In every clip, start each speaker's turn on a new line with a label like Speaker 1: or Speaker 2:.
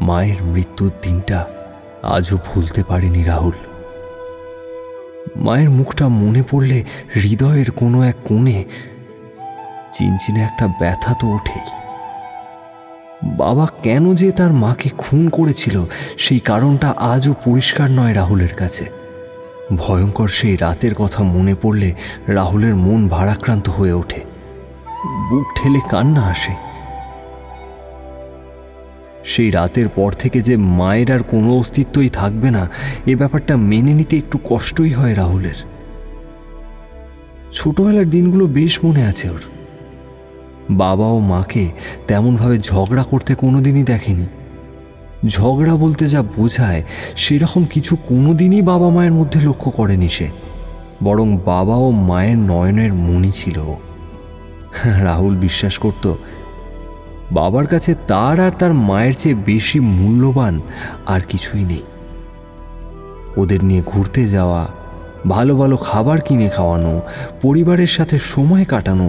Speaker 1: মায়ের মৃত্যুর দিনটা আজও ভুলতে পারেনি রাহুল। মায়ের মুখটা মনে পড়লে হৃদয়ের কোনো এক কোণে চিনচিনে একটা ব্যথা তো ওঠেই। বাবা কেন যে তার মাকে খুন করেছিল সেই কারণটা আজও পরিষ্কার নয় রাহুলের কাছে। ভয়ঙ্কর সেই রাতের কথা মনে পড়লে রাহুলের মন ভারাক্রান্ত হয়ে ওঠে, বুক ঠেলে কান্না আসে। সেই রাতের পর থেকে যে মায়ের আর কোনো অস্তিত্বই থাকবে না, এ ব্যাপারটা মেনে নিতে একটু কষ্টই হয় রাহুলের। ছোটবেলার দিনগুলো বেশ মনে আছে ওর। বাবা ও মাকে তেমনভাবে ঝগড়া করতে কোনোদিনই দেখেনি। ঝগড়া বলতে যা বোঝায় সেরকম কিছু কোনোদিনই বাবা মায়ের মধ্যে লক্ষ্য করেনি সে, বরং বাবা ও মায়ের নয়নের মণি ছিল। রাহুল বিশ্বাস করত বাবার কাছে তার আর তার মায়ের চেয়ে বেশি মূল্যবান আর কিছুই নেই। ওদের নিয়ে ঘুরতে যাওয়া, ভালো ভালো খাবার কিনে খাওয়ানো, পরিবারের সাথে সময় কাটানো,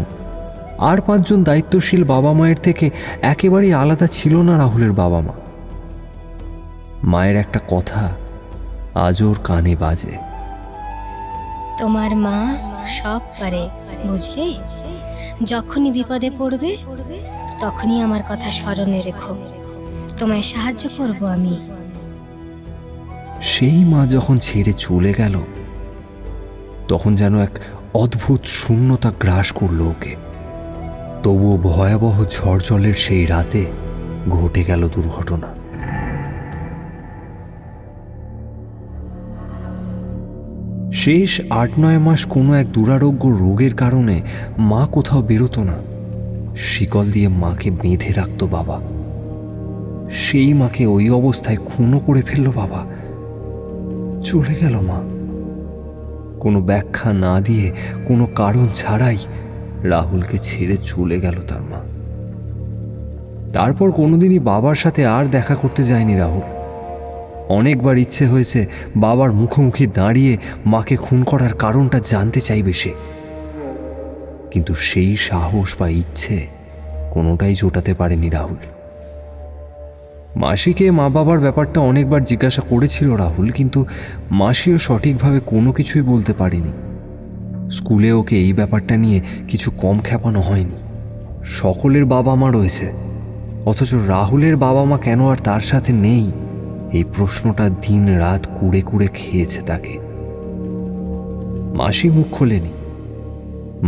Speaker 1: আর 5 জন দায়িত্বশীল বাবা মায়ের থেকে একেবারেই আলাদা ছিল না রাহুলের বাবা মা। মায়ের একটা কথা আজও ওর কানে বাজে,
Speaker 2: তোমার মা সব পারে, বুঝলে? যখনই বিপদে পড়বে তখনই আমার কথা স্মরণে রেখো, তোমায় সাহায্য করব আমি।
Speaker 1: সেই মা যখন ছেড়ে চলে গেল তখন যেন এক অদ্ভুত শূন্যতা গ্রাস করল ওকে। তবুও ভয়াবহ ঝড় জলের সেই রাতে ঘটে গেল দুর্ঘটনা। শেষ 8-9 মাস কোনো এক দুরারোগ্য রোগের কারণে মা কোথাও বেরোতো না। শিকল দিয়ে মাকে বেঁধে রাখত বাবা। সেই মাকে ওই অবস্থায় খুনও করে ফেলল বাবা। চলে গেল মা, কোনো ব্যাখ্যা না দিয়ে, কোনো কারণ ছাড়াই রাহুলকে ছেড়ে চলে গেল তার মা। তারপর কোনোদিনই বাবার সাথে আর দেখা করতে যায়নি রাহুল। অনেকবার ইচ্ছে হয়েছে বাবার মুখোমুখি দাঁড়িয়ে মাকে খুন করার কারণটা জানতে চাইবে সে, কিন্তু সেই সাহস বা ইচ্ছে কোনোটাই জোটাতে পারেনি রাহুল। মাসিকে মা বাবার ব্যাপারটা অনেকবার জিজ্ঞাসা করেছিল রাহুল, কিন্তু মাসিও সঠিকভাবে কোনো কিছুই বলতে পারেনি। স্কুলে ওকে এই ব্যাপারটা নিয়ে কিছু কম খেপানো হয়নি। সকলের বাবা মা রয়েছে, অথচ রাহুলের বাবা মা কেন আর তার সাথে নেই, এই প্রশ্নটা দিন রাত কুড়ে কুড়ে খেয়েছে তাকে। মাসি মুখ খোলেনি।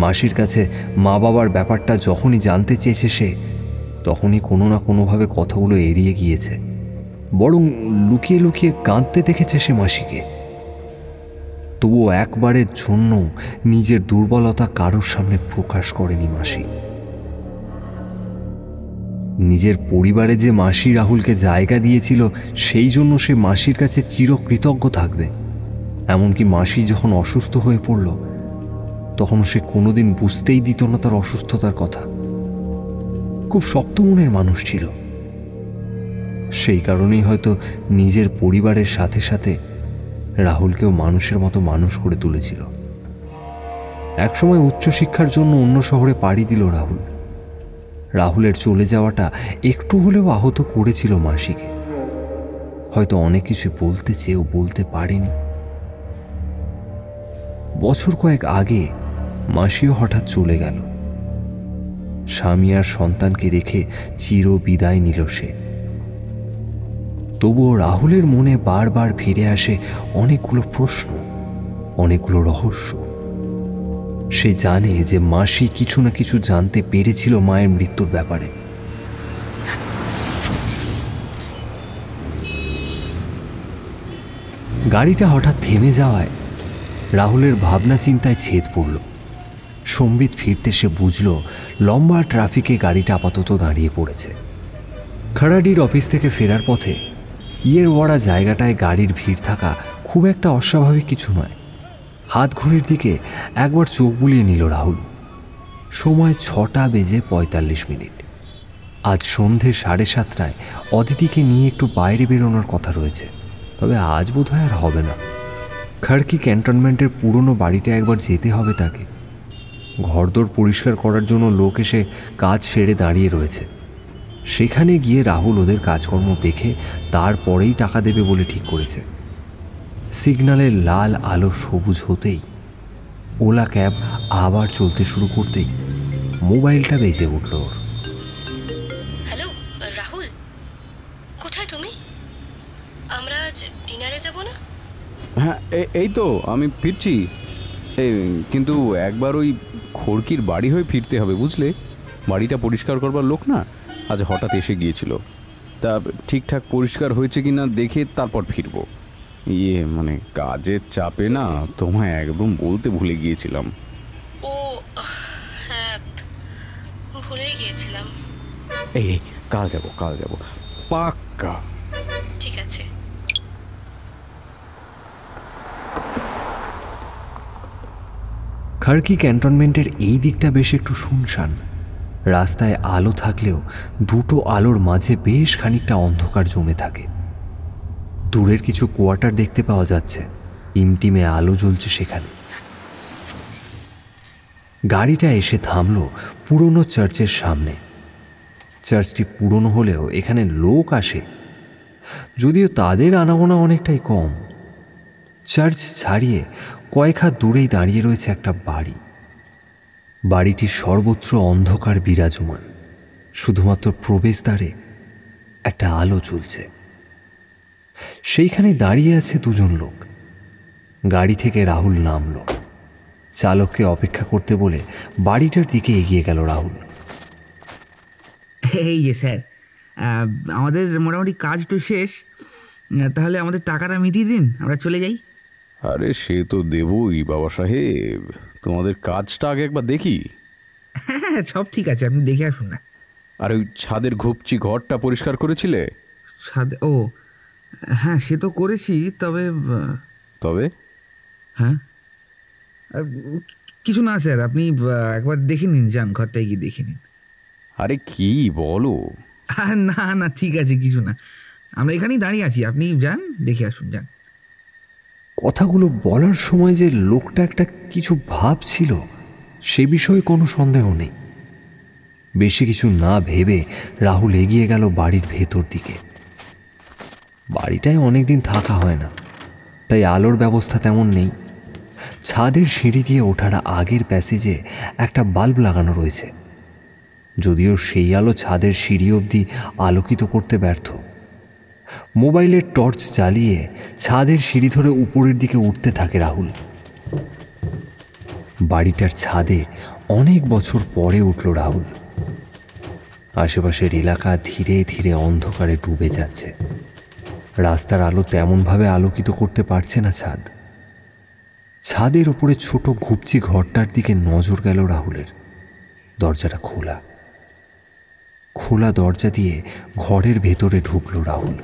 Speaker 1: মাসির কাছে মা বাবার ব্যাপারটা যখনই জানতে চেয়েছে সে, তখনই কোনো না কোনোভাবে কথাগুলো এড়িয়ে গিয়েছে, বরং লুকিয়ে লুকিয়ে কাঁদতে দেখেছে সে মাসিকে। তবুও একবারের জন্য নিজের দুর্বলতা কারোর সামনে প্রকাশ করেনি মাসি। নিজের পরিবারে যে মাসি রাহুলকে জায়গা দিয়েছিল সেই জন্য সে মাসির কাছে চিরকৃতজ্ঞ থাকবে। এমনকি মাসি যখন অসুস্থ হয়ে পড়ল তখন সে কোনোদিন বুঝতেই দিত না তার অসুস্থতার কথা। খুব শক্ত মনের মানুষ ছিল, সেই কারণেই হয়তো নিজের পরিবারের সাথে সাথে রাহুলকেও মানুষের মতো মানুষ করে তুলেছিল। একসময় উচ্চশিক্ষার জন্য অন্য শহরে পাড়ি দিল রাহুল। রাহুলের চলে যাওয়াটা একটু হলেও আহত করেছিল মাসিকে। হয়তো অনেক কিছু বলতে চেয়েও বলতে পারেনি। বছর কয়েক আগে মাসিও হঠাৎ চলে গেল। স্বামী আর সন্তানকে রেখে চির বিদায় নিল সে। তবুও রাহুলের মনে বারবার ফিরে আসে অনেকগুলো প্রশ্ন, অনেকগুলো রহস্য। সে জানে যে মাসি কিছু না কিছু জানতে পেরেছিল মায়ের মৃত্যুর ব্যাপারে। গাড়িটা হঠাৎ থেমে যাওয়ায় রাহুলের ভাবনা চিন্তায় ছেদ পড়ল। সম্বিত ফিরতে সে বুঝল লম্বা ট্রাফিকে গাড়িটা আপাতত দাঁড়িয়ে পড়েছে। খাড়াডির অফিস থেকে ফেরার পথে ইয়েরওয়াড়া জায়গাটায় গাড়ির ভিড় থাকা খুব একটা অস্বাভাবিক কিছু নয়। হাত ঘড়ির দিকে একবার চোখ বুলিয়ে নিল রাহুল। সময় 6:45। আজ সন্ধে 7:30টায় অদিতিকে নিয়ে একটু বাইরে বেরোনোর কথা রয়েছে, তবে আজ বোধহয় আর হবে না। খাড়কি ক্যান্টনমেন্টের পুরনো বাড়িটা একবার যেতে হবে তাকে। ঘরদোর পরিষ্কার করার জন্য লোক এসে কাজ সেরে দাঁড়িয়ে রয়েছে। সেখানে গিয়ে রাহুল ওদের কাজকর্ম দেখে তারপরেই টাকা দেবে বলে ঠিক করেছে। সিগন্যালের লাল আলো সবুজ হতেই, ওলা ক্যাব আবার চলতে শুরু করতেই মোবাইলটা বেজে উঠল ওর।
Speaker 2: হ্যালো রাহুল, কোথায় তুমি? আমরা আজ ডিনারে যাব না?
Speaker 3: হ্যাঁ, এই তো আমি ফিরছি। কিন্তু একবার ওই খড়কির বাড়ি হয়ে ফিরতে হবে, বুঝলে? বাড়িটা পরিষ্কার করবার লোক না আজ হঠাৎ এসে গিয়েছিল, তা ঠিকঠাক পরিষ্কার হয়েছে কি না দেখে তারপর ফিরবো। মানে কাজের চাপে না তোমায় একদম বলতে ভুলে গিয়েছিলাম।
Speaker 2: ও হ্যাঁ, ভুলেই গিয়েছিলাম।
Speaker 3: এই কাল যাব পাক্কা।
Speaker 2: ঠিক আছে।
Speaker 1: খাড়কি ক্যান্টনমেন্টের এই দিকটা বেশ একটু শুনশান। রাস্তায় আলো থাকলেও দুটো আলোর মাঝে বেশ খানিকটা অন্ধকার জমে থাকে। দূরের কিছু কোয়ার্টার দেখতে পাওয়া যাচ্ছে, টিমটিমে আলো জ্বলছে সেখানে। গাড়িটা এসে থামল পুরনো চার্চের সামনে। চার্চটি পুরনো হলেও এখানে লোক আসে, যদিও তাদের আনাগোনা অনেকটাই কম। চার্চ ছাড়িয়ে কয়েক হাত দূরেই দাঁড়িয়ে রয়েছে একটা বাড়ি। বাড়িটির সর্বত্র অন্ধকার বিরাজমান, শুধুমাত্র প্রবেশদ্বারে একটা আলো জ্বলছে। সেইখানে দাঁড়িয়ে আছে দুজন লোক। গাড়ি থেকে রাহুল নামল। চালককে অপেক্ষা করতে বলে বাড়িটার দিকে এগিয়ে গেল রাহুল।
Speaker 4: এই যে স্যার, আমাদের মোটামুটি কাজ তো শেষ, তাহলে আমাদের টাকাটা মিটিয়ে দিন, আমরা চলে যাই।
Speaker 3: আরে সে তো দেবই বাবা সাহেব, তোমাদের কাজটা আগে একবার দেখি।
Speaker 4: হ্যাঁ, সব ঠিক আছে, আপনি দেখে আসুন না।
Speaker 3: আর ওই ছাদের ঘুপচি ঘরটা পরিষ্কার করেছিলে?
Speaker 4: ও হ্যাঁ, সে তো করেছি, তবে হ্যাঁ কিছু না স্যার, আপনি একবার দেখে নিন, যান ঘরটায় গিয়ে দেখে নিন।
Speaker 3: আরে কি বলো?
Speaker 4: না না, ঠিক আছে, কিছু না, আমরা এখানেই দাঁড়িয়ে আছি, আপনি যান, দেখে আসুন, যান।
Speaker 1: কথাগুলো বলার সময় যে লোকটা একটা কিছু ভাবছিল সে বিষয়ে কোনো সন্দেহ নেই। বেশি কিছু না ভেবে রাহুল এগিয়ে গেল বাড়ির ভেতর দিকে। বাড়িটায় অনেকদিন থাকা হয় না, তাই আলোর ব্যবস্থা তেমন নেই। ছাদের সিঁড়ি দিয়ে ওঠার আগের প্যাসেজে একটা বাল্ব লাগানো রয়েছে, যদিও সেই আলো ছাদের সিঁড়ি অবধি আলোকিত করতে ব্যর্থ। মোবাইলের টর্চ জ্বালিয়ে ছাদের সিঁড়ি ধরে উপরের দিকে উঠতে থাকে রাহুল। বাড়িটার ছাদে অনেক বছর পরে উঠল রাহুল। আশেপাশের এলাকা ধীরে ধীরে অন্ধকারে ডুবে যাচ্ছে। রাস্তার আলো তেমনভাবে আলোকিত করতে পারছে না ছাদ। ছাদের ওপরে ছোট ঘুপচি ঘরটার দিকে নজর গেল রাহুলের। দরজাটা খোলা। খোলা দরজা দিয়ে ঘরের ভেতরে ঢুকল রাহুল।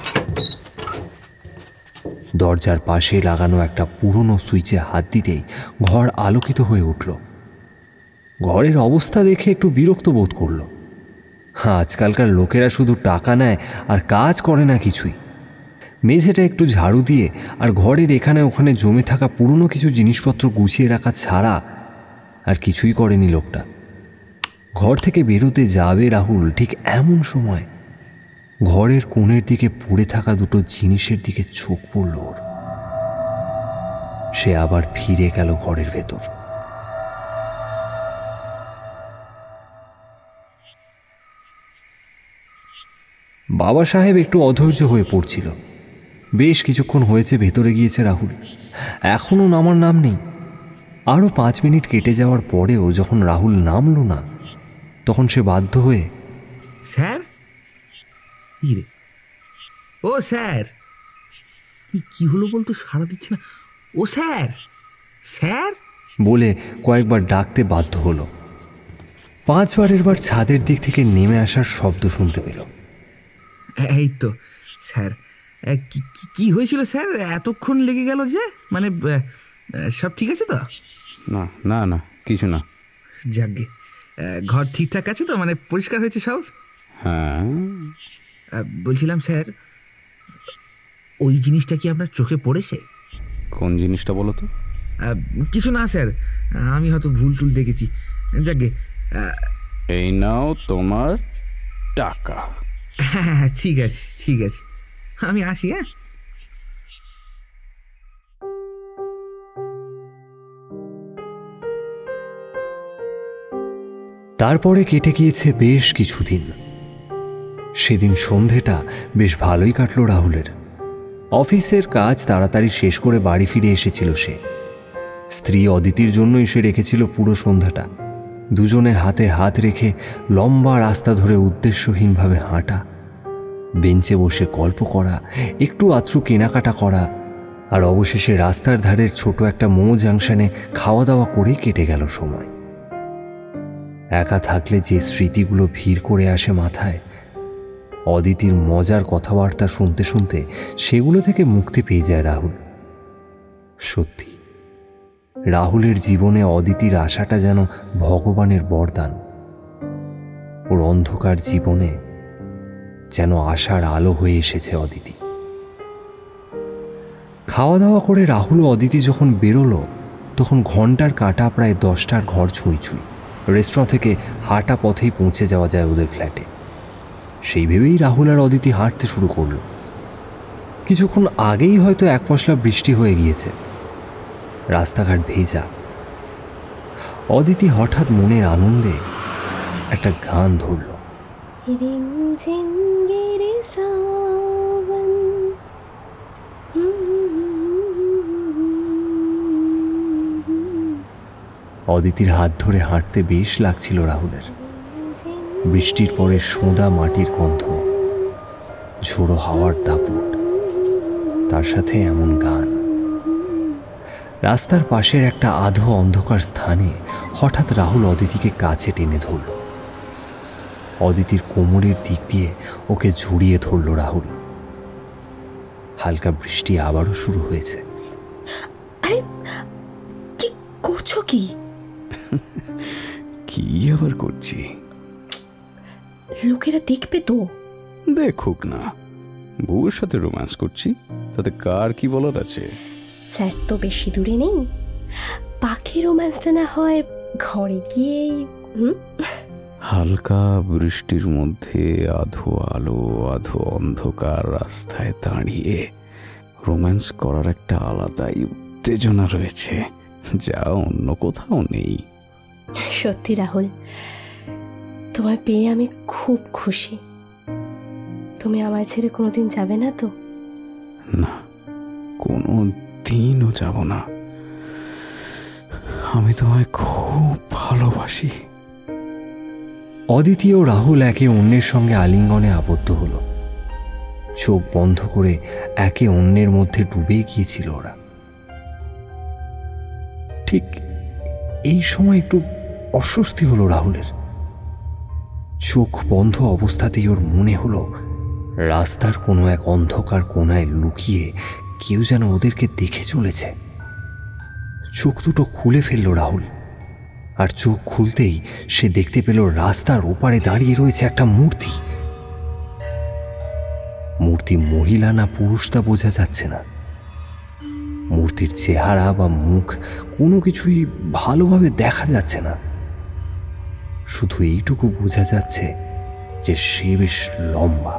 Speaker 1: দরজার পাশে লাগানো একটা পুরনো সুইচে হাত দিতেই ঘর আলোকিত হয়ে উঠল। ঘরের অবস্থা দেখে একটু বিরক্ত বোধ করল। আজকালকার লোকেরা শুধু টাকা নেয় আর কাজ করে না কিছুই। মেঝেটা একটু ঝাড়ু দিয়ে আর ঘরের এখানে ওখানে জমে থাকা পুরনো কিছু জিনিসপত্র গুছিয়ে রাখা ছাড়া আর কিছুই করেনি লোকটা। ঘর থেকে বেরোতে যাবে রাহুল, ঠিক এমন সময় ঘরের কোণের দিকে পড়ে থাকা দুটো জিনিসের দিকে চোখ পড়ল ওর। সে আবার ফিরে গেল ঘরের ভেতর। বাবা সাহেব একটু অধৈর্য হয়ে পড়ছিল। বেশ কিছুক্ষণ হয়েছে ভেতরে গিয়েছে রাহুল, এখনও নামার নাম নেই। আরও 5 মিনিট কেটে যাওয়ার পরেও যখন রাহুল নামল না, তখন সে বাধ্য হয়ে,
Speaker 4: স্যার, রে ও স্যার, কি হলো বলতো, সাড়া দিচ্ছে না। ও স্যার, স্যার
Speaker 1: বলে কয়েকবার ডাকতে বাধ্য হলো। 5 বারের বার ছাদের দিক থেকে নেমে আসার শব্দ শুনতে পেল।
Speaker 4: এই তো স্যার, কি হয়েছিল স্যার, এতক্ষণ লেগে গেল যে? মানে সব ঠিক আছে তো?
Speaker 3: না না না, কিছু না।
Speaker 4: যাকগে, ঘর ঠিকঠাক আছে তো, মানে পরিষ্কার হয়েছে সব?
Speaker 3: হ্যাঁ।
Speaker 4: বলছিলাম স্যার, ওই জিনিসটা কি আপনার চোখে পড়েছে?
Speaker 3: কোন জিনিসটা বলো তো?
Speaker 4: কিছু না স্যার, আমি হয়তো ভুল টুল দেখেছি। যাকগে,
Speaker 3: এই নাও তোমার টাকা।
Speaker 4: হ্যাঁ, ঠিক আছে, ঠিক আছে, আমি আসি। হ্যাঁ,
Speaker 1: তারপরে কেটে গিয়েছে বেশ কিছুদিন। সেদিন সন্ধেটা বেশ ভালোই কাটল রাহুলের। অফিসের কাজ তাড়াতাড়ি শেষ করে বাড়ি ফিরে এসেছিল সে। স্ত্রী অদিতির জন্যই সে রেখেছিল পুরো সন্ধ্যাটা। দুজনে হাতে হাত রেখে লম্বা রাস্তা ধরে উদ্দেশ্যহীনভাবে হাঁটা, বেঞ্চে বসে গল্প করা, একটু আধটু কেনাকাটা করা, আর অবশেষে রাস্তার ধারের ছোট একটা মোমো জাংশনে খাওয়া দাওয়া করেই কেটে গেল সময়। একা থাকলে যে স্মৃতিগুলো ভিড় করে আসে মাথায়, অদিতির মজার কথাবার্তা শুনতে শুনতে সেগুলো থেকে মুক্তি পেয়ে যায় রাহুল। সত্যি, রাহুলের জীবনে অদিতির আশাটা যেন ভগবানের বরদান। ওর অন্ধকার জীবনে যেন আশার আলো হয়ে এসেছে অদিতি। খাওয়া দাওয়া করে রাহুল ও অদিতি যখন বেরোলো, তখন ঘন্টার কাঁটা প্রায় 10টার ঘর ছুঁই ছুঁই। রেস্টুরেন্ট থেকে হাঁটা পথেই পৌঁছে যাওয়া যায় ওদের ফ্ল্যাটে। সেই ভেবেই রাহুল আর অদিতি হাঁটতে শুরু করল। কিছুক্ষণ আগেই হয়তো এক পশলা বৃষ্টি হয়ে গিয়েছে, রাস্তাঘাট ভেজা। অদিতি হঠাৎ মনের আনন্দে একটা গান ধরল। অদিতির হাত ধরে হাঁটতে বেশ লাগছিল রাহুলের। বৃষ্টির পরে সোঁদা মাটির গন্ধ, ঝোড়ো হাওয়ার দাপট, তার সাথে এমন গান। রাস্তার পাশের একটা আধো অন্ধকার স্থানে হঠাৎ রাহুল অদিতিকে কাছে টেনে ধরল। অদিতির কোমরের দিক দিয়ে ওকে জড়িয়ে ধরল রাহুল। হালকা বৃষ্টি আবারও শুরু হয়েছে।
Speaker 2: আরে কি করছো? কি
Speaker 3: কি আবার করছি?
Speaker 2: লোকেরা দেখবে তো।
Speaker 3: দেখুক না, বউয়ের সাথে রোম্যান্স করছি, তাতে কার কি বলার আছে?
Speaker 2: ফ্ল্যাট তো বেশি দূরে নেই, পাখি রোম্যান্সটা না হয় ঘরে গিয়েই।
Speaker 3: হালকা বৃষ্টির মধ্যে আধো আলো আধো অন্ধকার রাস্তায় দাঁড়িয়ে রোম্যান্স করার একটা আলাদাই উত্তেজনা রয়েছে, যা অন্য কোথাও নেই।
Speaker 2: সত্যি রাহুল, তোমায় পেয়ে আমি খুব খুশি। তুমি আমায় ছেড়ে কোনোদিন যাবে না তো?
Speaker 3: না, কোনো দিনও যাব না। আমি তোমায় খুব ভালোবাসি।
Speaker 1: অদিতি ও রাহুল একে অন্যের সঙ্গে আলিঙ্গনে আবদ্ধ হলো। চোখ বন্ধ করে একে অন্যের মধ্যে ডুবে গিয়েছিল ওরা। ঠিক এই সময় একটু অস্বস্তি হলো রাহুলের। চোখ বন্ধ অবস্থাতেই ওর মনে হলো রাস্তার কোনো এক অন্ধকার কোণায় লুকিয়ে কেউ যেন ওদেরকে দেখে চলেছে। চোখ দুটো খুলে ফেলল রাহুল, আর চোখ খুলতেই সে দেখতে পেল রাস্তার ওপারে দাঁড়িয়ে রয়েছে একটা মূর্তি। মূর্তি মহিলা না পুরুষ তা বোঝা যাচ্ছে না। মূর্তির চেহারা বা মুখ কোনো কিছুই ভালোভাবে দেখা যাচ্ছে না। শুধু এইটুকু বোঝা যাচ্ছে যে সে বেশ লম্বা।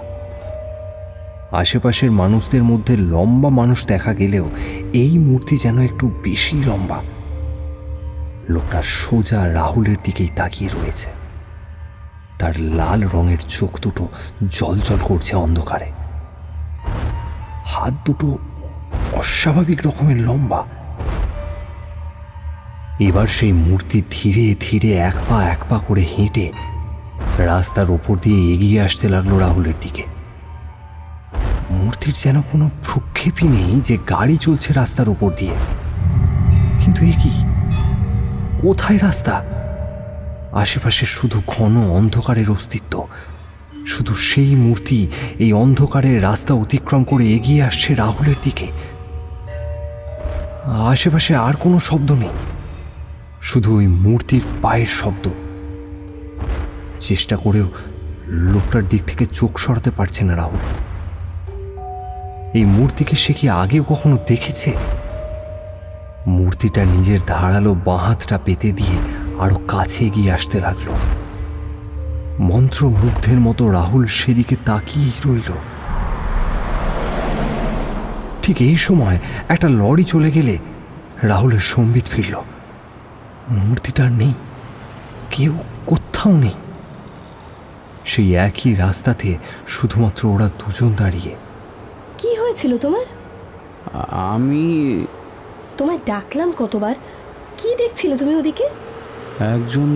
Speaker 1: আশেপাশের মানুষদের মধ্যে লম্বা মানুষ দেখা গেলেও এই মূর্তি যেন একটু বেশি লম্বা। লোকটা সোজা রাহুলের দিকেই তাকিয়ে রয়েছে। তার লাল রঙের চোখ দুটো জ্বলজ্বল করছে অন্ধকারে। হাত দুটো অস্বাভাবিক রকমের লম্বা। এবার সেই মূর্তি ধীরে ধীরে এক পা করে হেঁটে রাস্তার ওপর দিয়ে এগিয়ে আসতে লাগলো রাহুলের দিকে। মূর্তির যেন কোনো ভ্রুক্ষেপই নেই যে গাড়ি চলছে রাস্তার উপর দিয়ে। কিন্তু এ কি? কোথায় রাস্তা? আশেপাশে শুধু ঘন অন্ধকারের অস্তিত্ব। শুধু সেই মূর্তি এই অন্ধকারের রাস্তা অতিক্রম করে এগিয়ে আসছে রাহুলের দিকে। আশেপাশে আর কোনো শব্দ নেই, শুধু ওই মূর্তির পায়ের শব্দ। চেষ্টা করেও লোকটার দিক থেকে চোখ সরাতে পারছে না রাহুল। এই মূর্তিকে সে কি আগেও কখনো দেখেছে? মূর্তিটা নিজের ধারালো বাঁ হাতটা পেতে দিয়ে আরো কাছে এগিয়ে আসতে লাগলো। মন্ত্রমুগ্ধের মতো রাহুল সেদিকে তাকিয়েই রইল। ঠিক এই সময় একটা লরি চলে গেলে রাহুলের সম্বিত ফিরল। মূর্তিটার নেই, কেউ কোথাও নেই। সেই একই রাস্তাতে শুধুমাত্র ওরা দুজন দাঁড়িয়ে।
Speaker 2: কি হয়েছিল তোমার?
Speaker 3: আমি
Speaker 2: তোমায় ডাকলাম কতবার, কি দেখছিলে তুমি ওদিকে?
Speaker 3: একজন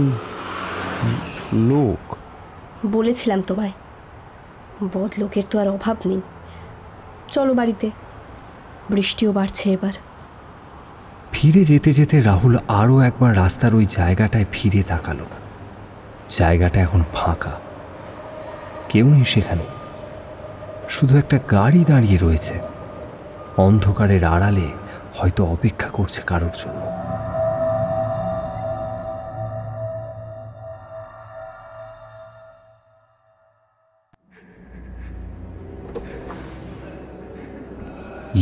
Speaker 3: লোক।
Speaker 2: বলেছিলাম তোমায়, বদ লোকের তো আর অভাব নেই। চলো বাড়িতে, বৃষ্টিও বাড়ছে এবার।
Speaker 1: ফিরে যেতে যেতে রাহুল আরও একবার রাস্তার ওই জায়গাটায় ফিরে তাকালো। জায়গাটা এখন ফাঁকা, কেউ নেই সেখানে। শুধু একটা গাড়ি দাঁড়িয়ে রয়েছে, অন্ধকারের আড়ালে হয়তো অপেক্ষা করছে কারোর জন্য।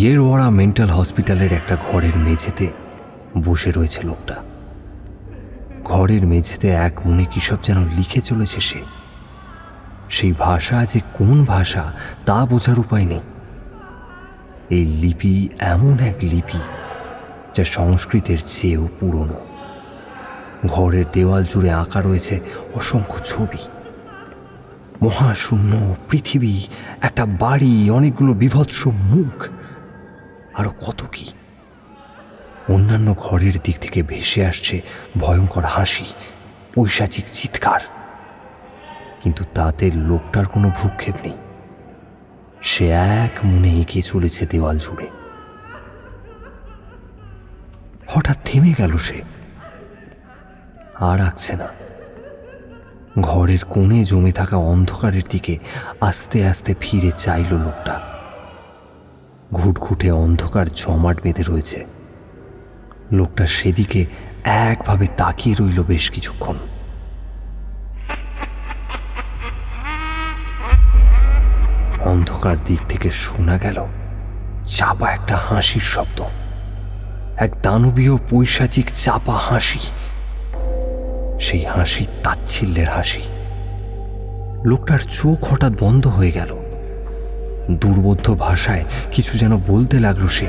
Speaker 1: ইয়েরওয়াড়া মেন্টাল হসপিটালের একটা ঘরের মেঝেতে বসে রয়েছে লোকটা। ঘরের মেঝেতে এক মনে কি সব যেন লিখে চলেছে সে। সেই ভাষা যে কোন ভাষা তা বোঝার উপায় নেই। এই লিপি এমন এক লিপি যা সংস্কৃতের চেয়েও পুরনো। ঘরের দেওয়াল জুড়ে আঁকা রয়েছে অসংখ্য ছবি। মহাশূন্য, পৃথিবী, একটা বাড়ি, অনেকগুলো বিভৎস মুখ, আরো কত কি। অন্যান্য ঘরের দিক থেকে ভেসে আসছে ভয়ঙ্কর হাসি, পৈশাচিক চিৎকার, কিন্তু তাতে লোকটার কোনো ভ্রুক্ষেপ নেই। সে এক মনে এঁকে চলেছে দেওয়াল জুড়ে। হঠাৎ থেমে গেল সে, আর আঁকছে না। ঘরের কোণে জমে থাকা অন্ধকারের দিকে আস্তে আস্তে ফিরে চাইল লোকটা। ঘুটঘুটে অন্ধকার জমাট বেঁধে রয়েছে। লোকটা সেদিকে একভাবে তাকিয়ে রইল বেশ কিছুক্ষণ। অন্ধকার দিক থেকে শোনা গেল চাপা একটা হাসির শব্দ, এক দানবীয় পৈশাচিক চাপা হাসি। সেই হাসি তাচ্ছিল্যের হাসি। লোকটার চোখ হঠাৎ বন্ধ হয়ে গেল। দুর্বোধ্য ভাষায় কিছু যেন বলতে লাগলো সে।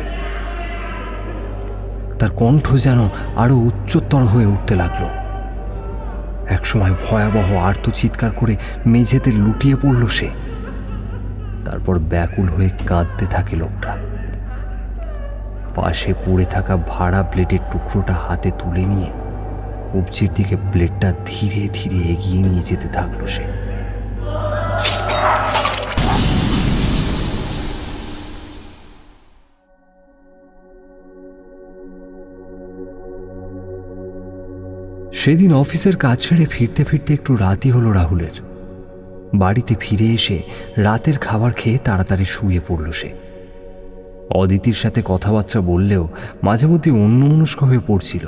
Speaker 1: তার কণ্ঠ যেন আরো উচ্চতর হয়ে উঠতে লাগলো। একসময় ভয়াবহ আর্ত চিৎকার করে মেঝেতে লুটিয়ে পড়ল সে। তারপর ব্যাকুল হয়ে কাঁদতে থাকে লোকটা। পাশে পড়ে থাকা ভাড়া ব্লেডের টুকরোটা হাতে তুলে নিয়ে কবজির দিকে ব্লেডটা ধীরে ধীরে এগিয়ে নিয়ে যেতে থাকলো সে। সেদিন অফিসের কাজ ছেড়ে ফিরতে ফিরতে একটু রাতই হলো রাহুলের। বাড়িতে ফিরে এসে রাতের খাবার খেয়ে তাড়াতাড়ি শুয়ে পড়ল সে। অদিতির সাথে কথাবার্তা বললেও মাঝে মধ্যে অন্যমনস্ক হয়ে পড়ছিল।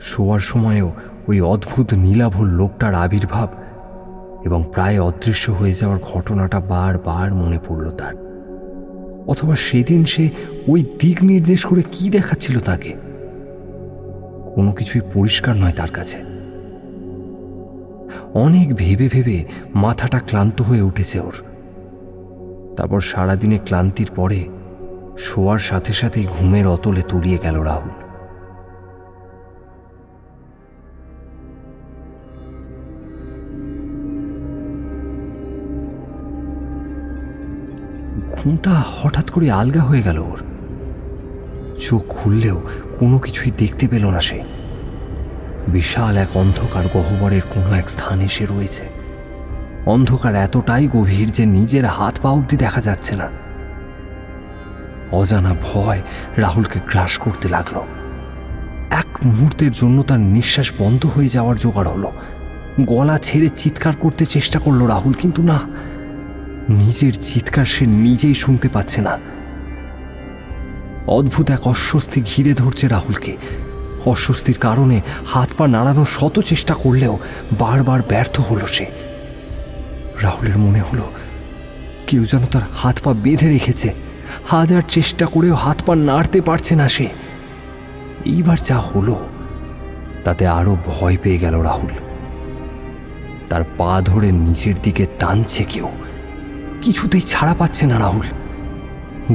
Speaker 1: শোয়ার সময়ও ওই অদ্ভুত নীলাভ লোকটার আবির্ভাব এবং প্রায় অদৃশ্য হয়ে যাওয়ার ঘটনাটা বারবার মনে পড়ল তার। অথবা সেদিন সে ওই দিক নির্দেশ করে কি দেখাচ্ছিল তাকে, কোনো কিছুই পরিষ্কার নয় তার কাছে। অনেক ভেবে ভেবে মাথাটা ক্লান্ত হয়ে উঠেছে ওর। তারপর সারাদিনে ক্লান্তির পরে শোয়ার সাথে সাথেই ঘুমের অতলে তলিয়ে গেল রাহুল। ঘুমটা হঠাৎ করে আলগা হয়ে গেল ওর। চোখ খুললেও কোনো কিছুই দেখতে পেল না সে। বিশাল এক অন্ধকার গহ্বরের কোনো এক স্থানে সে রয়েছে। অন্ধকার এতটাই গভীর যে নিজের হাত পা অবধি দেখা যাচ্ছে না। অজানা ভয় রাহুলকে গ্রাস করতে লাগলো। এক মুহূর্তের জন্য তার নিঃশ্বাস বন্ধ হয়ে যাওয়ার জোগাড় হলো। গলা ছেড়ে চিৎকার করতে চেষ্টা করলো রাহুল, কিন্তু না, নিজের চিৎকার সে নিজেই শুনতে পাচ্ছে না। অদ্ভুত এক অস্বস্তি ঘিরে ধরছে রাহুলকে। অস্বস্তির কারণে হাত পা নাড়ানোর শত চেষ্টা করলেও বারবার ব্যর্থ হলো সে। রাহুলের মনে হলো কেউ যেন তার হাত পা বেঁধে রেখেছে। হাজার চেষ্টা করেও হাত পা নাড়তে পারছে না সে। এইবার যা হলো তাতে আরো ভয় পেয়ে গেল রাহুল। তার পা ধরে নিচের দিকে টানছে কেউ। কিছুতেই ছাড়া পাচ্ছে না রাহুল।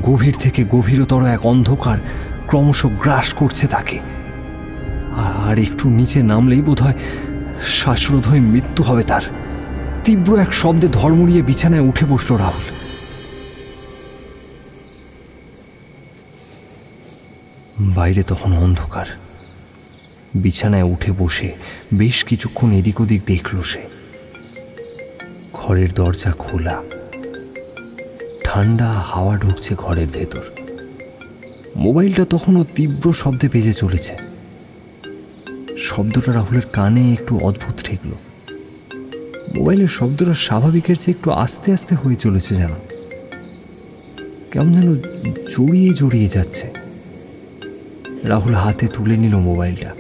Speaker 1: গভীর থেকে গভীরতর এক অন্ধকার ক্রমশ গ্রাস করছে তাকে। আর একটু নিচে নামলেই বোধহয় শ্বাসরোধ হয়ে মৃত্যু হবে তার। তীব্র এক শব্দে ধর্মড়িয়ে বিছানায় উঠে বসল রাহুল। বাইরে তখন অন্ধকার। বিছানায় উঠে বসে বেশ কিছুক্ষণ এদিক ওদিক দেখল সে। ঘরের দরজা খোলা, ঠান্ডা হাওয়া ঢুকছে ঘরের ভেতর। মোবাইলটা তখনও তীব্র শব্দে বেজে চলেছে। শব্দটা রাহুলের কানে একটু অদ্ভুত ঠেকল। মোবাইলের শব্দটা স্বাভাবিকের চেয়ে একটু আস্তে আস্তে হয়ে চলেছে, যেন কেমন যেন জড়িয়ে জড়িয়ে যাচ্ছে। রাহুল হাতে তুলে নিল মোবাইলটা।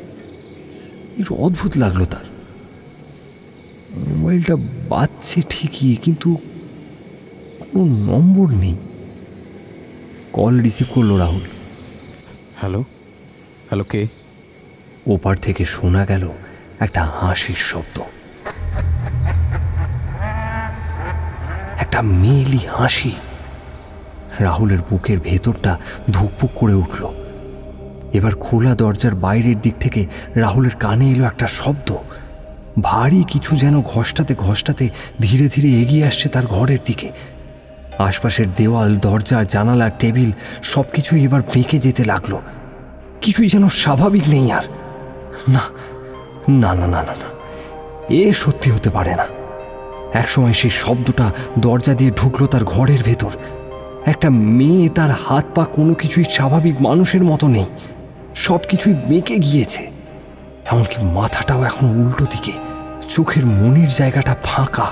Speaker 1: একটু অদ্ভুত লাগলো তার। মোবাইলটা বাজছে ঠিকই, কিন্তু কোনো নম্বর নেই। কল রিসিভ করলো রাহুল।
Speaker 3: হ্যালো হ্যালো, কে?
Speaker 1: ওপার থেকে শোনা গেল একটা হাসির শব্দ, একটা মেয়েলি হাসি। রাহুলের বুকের ভেতরটা ধুকপুক করে উঠল। এবার খোলা দরজার বাইরের দিক থেকে রাহুলের কানে এলো একটা শব্দ। ভারী কিছু যেন ঘষ্টাতে ঘষ্টাতে ধীরে ধীরে এগিয়ে আসছে তার ঘরের দিকে। আশপাশের দেওয়াল, দরজা, জানালা, টেবিল সবকিছুই এবার বেঁকে যেতে লাগলো। কিছুই যেন স্বাভাবিক নেই আর। না না না না না না, এ সত্যি হতে পারে না। একসময় সেই শব্দটা দরজা দিয়ে ঢুকলো তার ঘরের ভেতর। একটা মেয়ে, তার হাত পা কোনো কিছুই স্বাভাবিক মানুষের মতো নেই। সব কিছুই বেঁকে গিয়েছে, এমনকি মাথাটাও এখন উল্টো দিকে। চোখের মনির জায়গাটা ফাঁকা,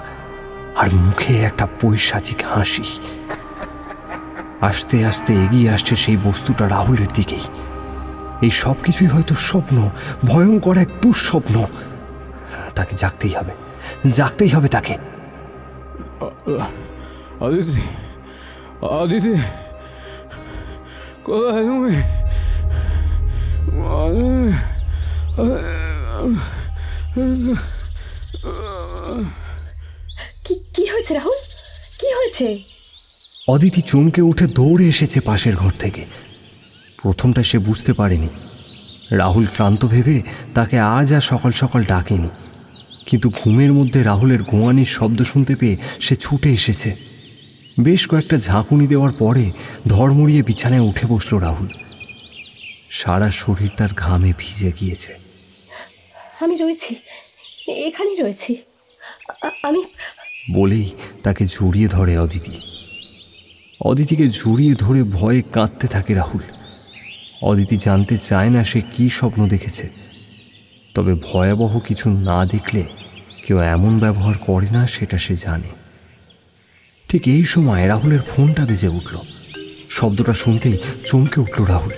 Speaker 1: আর মুখে একটা পৈশাচিক হাসি। আস্তে আস্তে এগিয়ে আসছে সেই বস্তুটা রাহুলের দিকেই। এই সব কিছুই হয়তো স্বপ্ন, ভয়ঙ্কর এক দুঃস্বপ্ন। তাকে জাগতেই হবে, জাগতেই হবে তাকে।
Speaker 3: অদিতি, অদিতি, কোথায় তুমি?
Speaker 2: কি হয়েছে রাহুল? কি হয়েছে?
Speaker 1: অদিতি চমকে উঠে দৌড়ে এসেছে পাশের ঘর থেকে। প্রথমটা সে বুঝতে পারেনি। রাহুল ক্লান্ত ভেবে তাকে আজ আর সকাল সকাল ডাকেনি, কিন্তু ঘুমের মধ্যে রাহুলের গোয়ানির শব্দ শুনতে পেয়ে সে ছুটে এসেছে। বেশ কয়েকটা ঝাঁকুনি দেওয়ার পরে ধড়মড়িয়ে বিছানায় উঠে বসল রাহুল। সারা শরীর তার ঘামে ভিজে গিয়েছে।
Speaker 2: আমি রয়েছি, এখানেই রয়েছি আমি,
Speaker 1: বলেই তাকে জড়িয়ে ধরে অদিতি। অদিতিকে জড়িয়ে ধরে ভয়ে কাঁদতে থাকে রাহুল। অদিতি জানতে চায় না সে কী স্বপ্ন দেখেছে, তবে ভয়াবহ কিছু না দেখলে কেউ এমন ব্যবহার করে না সেটা সে জানে। ঠিক এই সময় রাহুলের ফোনটা বেজে উঠল। শব্দটা শুনতেই চমকে উঠল রাহুল।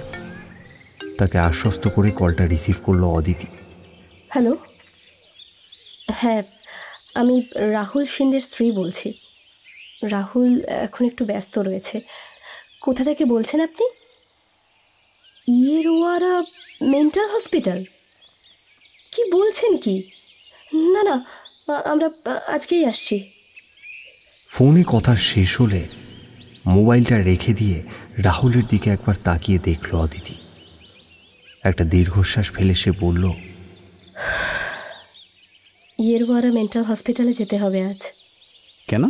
Speaker 1: তাকে আশ্বস্ত করে কলটা রিসিভ করলো অদিতি।
Speaker 2: হ্যালো, হ্যাঁ আমি রাহুল সিন্ডের স্ত্রী বলছি। রাহুল এখন একটু ব্যস্ত রয়েছে। কোথা থেকে বলছেন আপনি? ইয়েরওয়ারা মেন্টাল হসপিটাল? কি বলছেন কি? না না, আমরা আজকেই আসছি।
Speaker 1: ফোনে কথা শেষ হলে মোবাইলটা রেখে দিয়ে রাহুলের দিকে একবার তাকিয়ে দেখল অদিতি। একটা দীর্ঘশ্বাস ফেলে সে বলল,
Speaker 2: ইয়েরওয়ারা মেন্টাল হসপিটালে যেতে হবে আজ।
Speaker 3: কেন?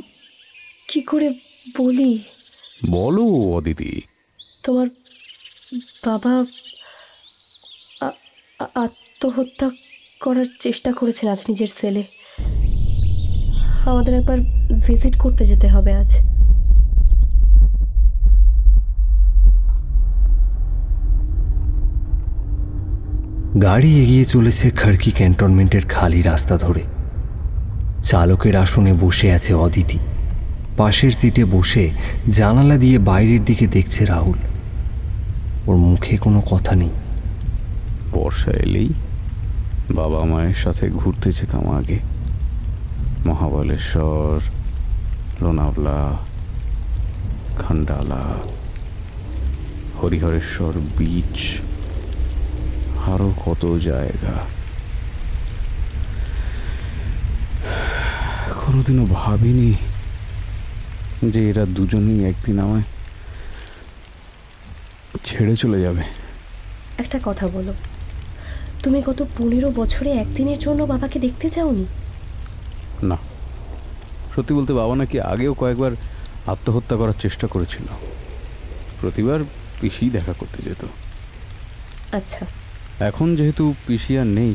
Speaker 2: কি করে বলি?
Speaker 3: বলো অদিতি।
Speaker 2: তোমার বাবা আত্মহত্যা করার চেষ্টা করেছেন আজ নিজের সেলে। আমাদের একবার ভিজিট করতে যেতে হবে আজ।
Speaker 1: গাড়ি এগিয়ে চলেছে খাড়কি ক্যান্টনমেন্টের খালি রাস্তা ধরে। চালকের আসনে বসে আছে অদিতি। পাশের সিটে বসে জানালা দিয়ে বাইরের দিকে দেখছে রাহুল। ওর মুখে কোনো কথা নেই।
Speaker 3: বর্ষা এলেই বাবা মায়ের সাথে ঘুরতে যেতাম আগে। মহাবলেশ্বর, লোনাভলা, খান্ডালা, হরিহরেশ্বর বিচ, আরও কত জায়গা। কোনোদিনও ভাবিনি যে এরা দুজনেই একদিন আমায় ছেড়ে চলে যাবে।
Speaker 2: একটা কথা বলো, তুমি গত 15 বছরে একদিনের জন্য বাবাকে দেখতে চাওনি?
Speaker 3: না, সত্যি বলতে বাবা নাকি আগেও কয়েকবার আত্মহত্যা করার চেষ্টা করেছিল। প্রতিবার পিসি দেখা করতে যেত।
Speaker 2: আচ্ছা,
Speaker 3: এখন যেহেতু পিসি আর নেই,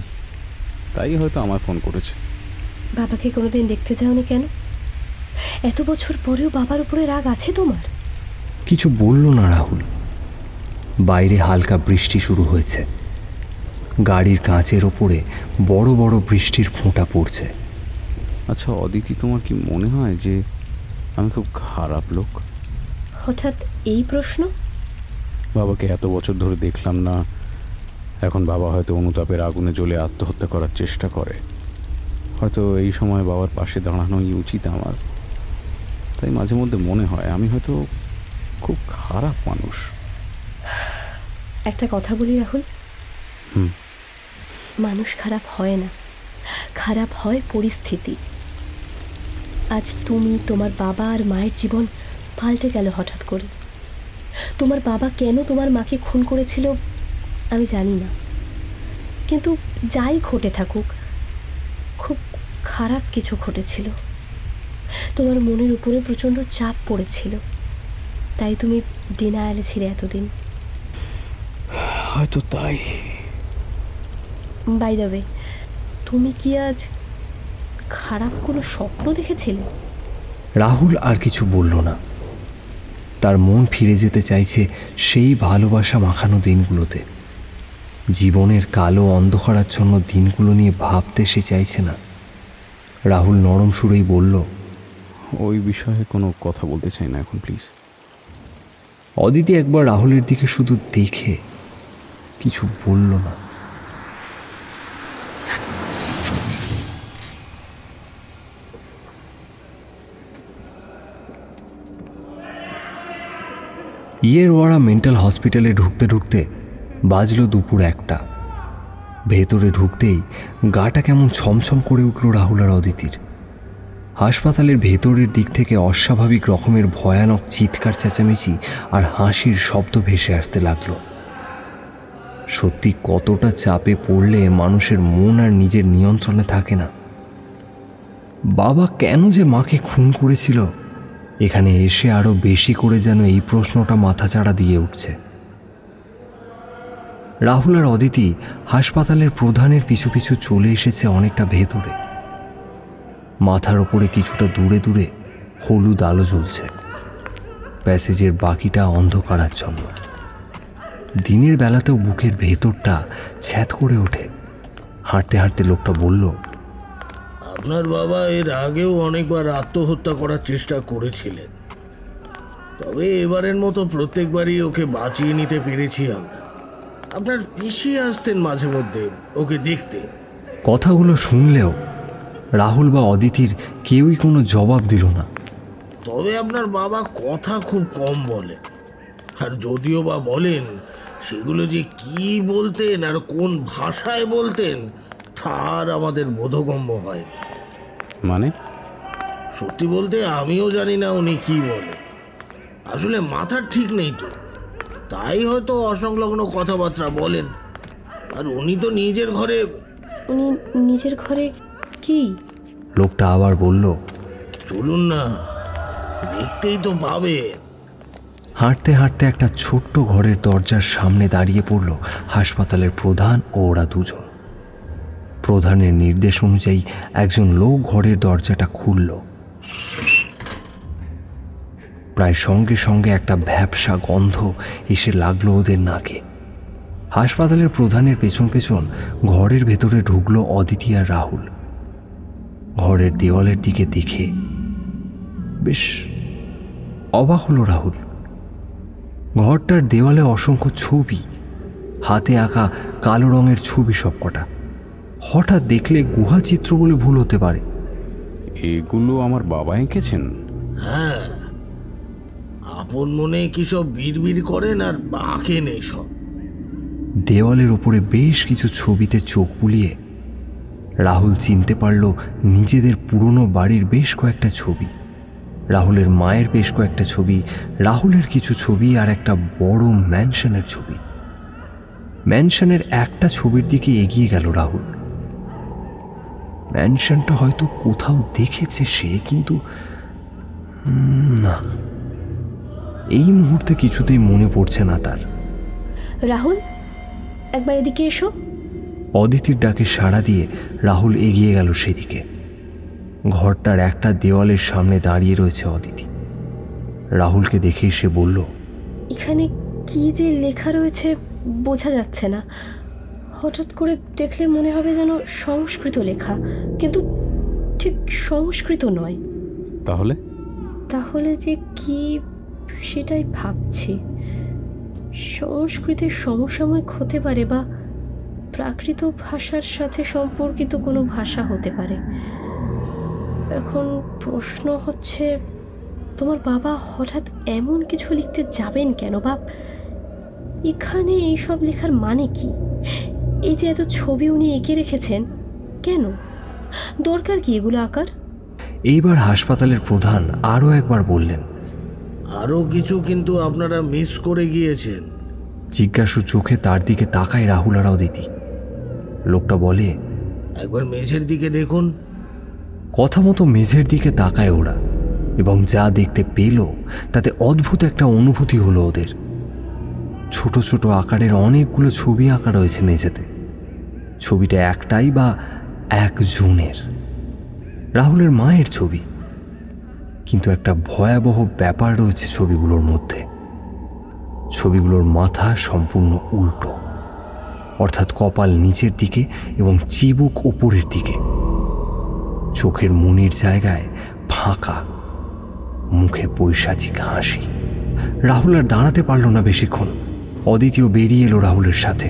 Speaker 3: তাই হয়তো আমায় ফোন করেছে।
Speaker 2: বাবাকে কোনোদিন দেখতে যাওনি কেন? এত বছর পরেও বাবার উপরে রাগ আছে তোমার?
Speaker 1: কিছু বলল না রাহুল। বাইরে হালকা বৃষ্টি শুরু হয়েছে। গাড়ির কাঁচের ওপরে বড় বড় বৃষ্টির ফোঁটা পড়ছে।
Speaker 3: আচ্ছা অদিতি, তোমার কি মনে হয় যে আমি খুব খারাপ লোক?
Speaker 2: হঠাৎ এই প্রশ্ন?
Speaker 3: বাবাকে এত বছর ধরে দেখলাম না, এখন বাবা হয়তো অনুতাপের আগুনে জ্বলে আত্মহত্যা করার চেষ্টা করে। হয়তো এই সময় বাবার পাশে দাঁড়ানোই উচিত আমার। তাই মাঝে মধ্যে মনে হয় আমি হয়তো খুব খারাপ মানুষ।
Speaker 2: একটা কথা বলি রাহুল, মানুষ খারাপ হয় না, খারাপ হয় পরিস্থিতি। আজ তুমি, তোমার বাবা আর মায়ের জীবন পাল্টে গেল হঠাৎ করে। তোমার বাবা কেন তোমার মাকে খুন করেছিল আমি জানি না, কিন্তু যাই ঘটে থাকুক, খুব খারাপ কিছু ঘটেছিল। তোমার মনের উপরে প্রচণ্ড চাপ পড়েছিল, তাই তুমি ডিনায়ালে ছিলে এতদিন।
Speaker 3: হয়তো তাই।
Speaker 2: বাই দ্য ওয়ে, তুমি কি আজ খারাপ কোনো স্বপ্ন দেখেছিলে?
Speaker 1: রাহুল আর কিছু বলল না। তার মন ফিরে যেতে চাইছে সেই ভালোবাসা মাখানো দিনগুলোতে। জীবনের কালো অন্ধকারাচ্ছন্ন দিনগুলো নিয়ে ভাবতে সে চাইছে না। রাহুল নরম সুরেই বলল,
Speaker 3: ওই বিষয়ে কোনো কথা বলতে চাই না এখন, প্লিজ।
Speaker 1: অদিতি একবার রাহুলের দিকে শুধু দেখে কিছু বলল না। ইয়েরওয়াড়া মেন্টাল হসপিটালে ঢুকতে ঢুকতে বাজল দুপুর 1টা। ভেতরে ঢুকতেই গাটা কেমন ছমছম করে উঠল রাহুল আর অদিতির। হাসপাতালের ভেতরের দিক থেকে অস্বাভাবিক রকমের ভয়ানক চিৎকার চেঁচামেচি আর হাসির শব্দ ভেসে আসতে লাগলো। সত্যি কতটা চাপে পড়লে মানুষের মন আর নিজের নিয়ন্ত্রণে থাকে না। বাবা কেন যে মাকে খুন করেছিল, এখানে এসে আরো বেশি করে যেন এই প্রশ্নটা মাথাচাড়া দিয়ে উঠছে। রাহুল আর অদিতি হাসপাতালের প্রধানের পিছু পিছু চলে এসেছে অনেকটা ভেতরে। মাথার ওপরে কিছুটা দূরে দূরে হলুদ আলো জ্বলছে। প্যাসেজের বাকিটা অন্ধকারাচ্ছন্ন। দিনের বেলাতেও বুকের ভেতরটা ছ্যাঁত করে ওঠে। হাঁটতে হাঁটতে লোকটা বলল,
Speaker 5: আপনার বাবা এর আগেও অনেকবার আত্মহত্যা করার চেষ্টা করেছিলেন, তবে এবারের মতো প্রত্যেকবারই ওকে বাঁচিয়ে নিতে পেরেছি আমরা। আপনার পিসি আসতেন মাঝে মধ্যে ওকে দেখতে।
Speaker 1: কথাগুলো শুনলেও রাহুল বা অদিতির কেউই কোনো জবাব দিল না।
Speaker 5: তবে আপনার বাবা কথা খুব কম বলেন, আর যদিও বা বলেন, সেগুলো যে কি বলতেন আর কোন ভাষায় বলতেন তার আমাদের বোধগম্য হয়নি।
Speaker 3: মানে?
Speaker 5: সত্যি বলতে আমিও জানি না উনি কি বলেন। আসলে মাথার ঠিক নেই তো, তাই হয়তো অসংলগ্ন কথাবার্তা বলেন। আর উনি তো নিজের ঘরে।
Speaker 2: উনি নিজের ঘরে কি?
Speaker 1: লোকটা আবার বলল,
Speaker 5: চলুন না, দেখতেই তো পাবে।
Speaker 1: হাঁটতে হাঁটতে একটা ছোট্ট ঘরের দরজার সামনে দাঁড়িয়ে পড়ল হাসপাতালের প্রধান ও ওরা দুজন। প্রধানের নির্দেশ অনুযায়ী একজন লোক ঘরের দরজাটা খুলল। প্রায় সঙ্গে সঙ্গে একটা ভ্যাপসা গন্ধ এসে লাগলো ওদের নাকে। হাসপাতালের প্রধানের পেছন পেছন ঘরের ভেতরে ঢুকলো অদিতি আর রাহুল। ঘরের দেওয়ালের দিকে দেখে বেশ অবাক হলো রাহুল। ঘরটার দেওয়ালে অসংখ্য ছবি, হাতে আঁকা কালো রঙের ছবি সবকটা। হঠাৎ দেখলে গুহা চিত্র বলে ভুল হতে পারে।
Speaker 3: এগুলো আমার বাবা এঁকেছেন?
Speaker 5: হ্যাঁ, আপন মনে কি সব বিড়বিড় করেন আর আঁকেন এইসব।
Speaker 1: দেওয়ালের ওপরে বেশ কিছু ছবিতে চোখ বুলিয়ে রাহুল চিনতে পারল নিজেদের পুরনো বাড়ির বেশ কয়েকটা ছবি, রাহুলের মায়ের বেশ কয়েকটা ছবি, রাহুলের কিছু ছবি আর একটা বড় ম্যানশনের ছবি। ম্যানশনের একটা ছবির দিকে এগিয়ে গেল রাহুল। ম্যানশনটা হয়তো কোথাও দেখেছে সে, কিন্তু না, এই মুহূর্তে কিছুতেই মনে পড়ছে না তার।
Speaker 2: রাহুল, একবার এদিকে এসো।
Speaker 1: অদিতির ডাকে সাড়া দিয়ে রাহুল এগিয়ে গেল সেদিকে। ঘরটার একটা দেওয়ালের সামনে দাঁড়িয়ে রয়েছে অদিতি। রাহুলকে দেখেই সে বলল,
Speaker 2: এখানে কি যে লেখা রয়েছে বোঝা যাচ্ছে না। হঠাৎ করে দেখলে মনে হবে যেন সংস্কৃত লেখা, কিন্তু ঠিক সংস্কৃত নয়।
Speaker 3: তাহলে
Speaker 2: তাহলে যে কি সেটাই ভাবছি। সংস্কৃতের সমসাময়িক হতে পারে, বা প্রাকৃত ভাষার সাথে সম্পর্কিত কোনো ভাষা হতে পারে। এখন প্রশ্ন হচ্ছে, তোমার বাবা হঠাৎ এমন কিছু লিখতে যাবেন কেন, বা এখানে এইসব লেখার মানে কি? এই যে এত ছবি উনি এঁকে রেখেছেন, কেন? দরকার কি এগুলো আঁকার?
Speaker 1: এইবার হাসপাতালের প্রধান আরও একবার বললেন,
Speaker 5: আরও কিছু কিন্তু আপনারা মিস করে গিয়েছেন।
Speaker 1: জিজ্ঞাসু চোখে তার দিকে তাকায় রাহুল আর অদিতি। লোকটা বলে,
Speaker 5: একবার মেঝের দিকে দেখুন।
Speaker 1: কথা মতো মেঝের দিকে তাকায় ওরা, এবং যা দেখতে পেল তাতে অদ্ভুত একটা অনুভূতি হলো ওদের। ছোট ছোট আকারের অনেকগুলো ছবি আঁকা রয়েছে মেঝেতে। ছবিটা একটাই বা একজনের, রাহুলের মায়ের ছবি। কিন্তু একটা ভয়াবহ ব্যাপার রয়েছে ছবিগুলোর মধ্যে। ছবিগুলোর মাথা সম্পূর্ণ উল্টো, অর্থাৎ কপাল নিচের দিকে এবং চিবুক ওপরের দিকে। চোখের মনির জায়গায় ফাঁকা, মুখে পৈশাচিক হাসি। রাহুল আর দাঁড়াতে পারল না বেশিক্ষণ। অদিতিও বেরিয়ে এলো রাহুলের সাথে।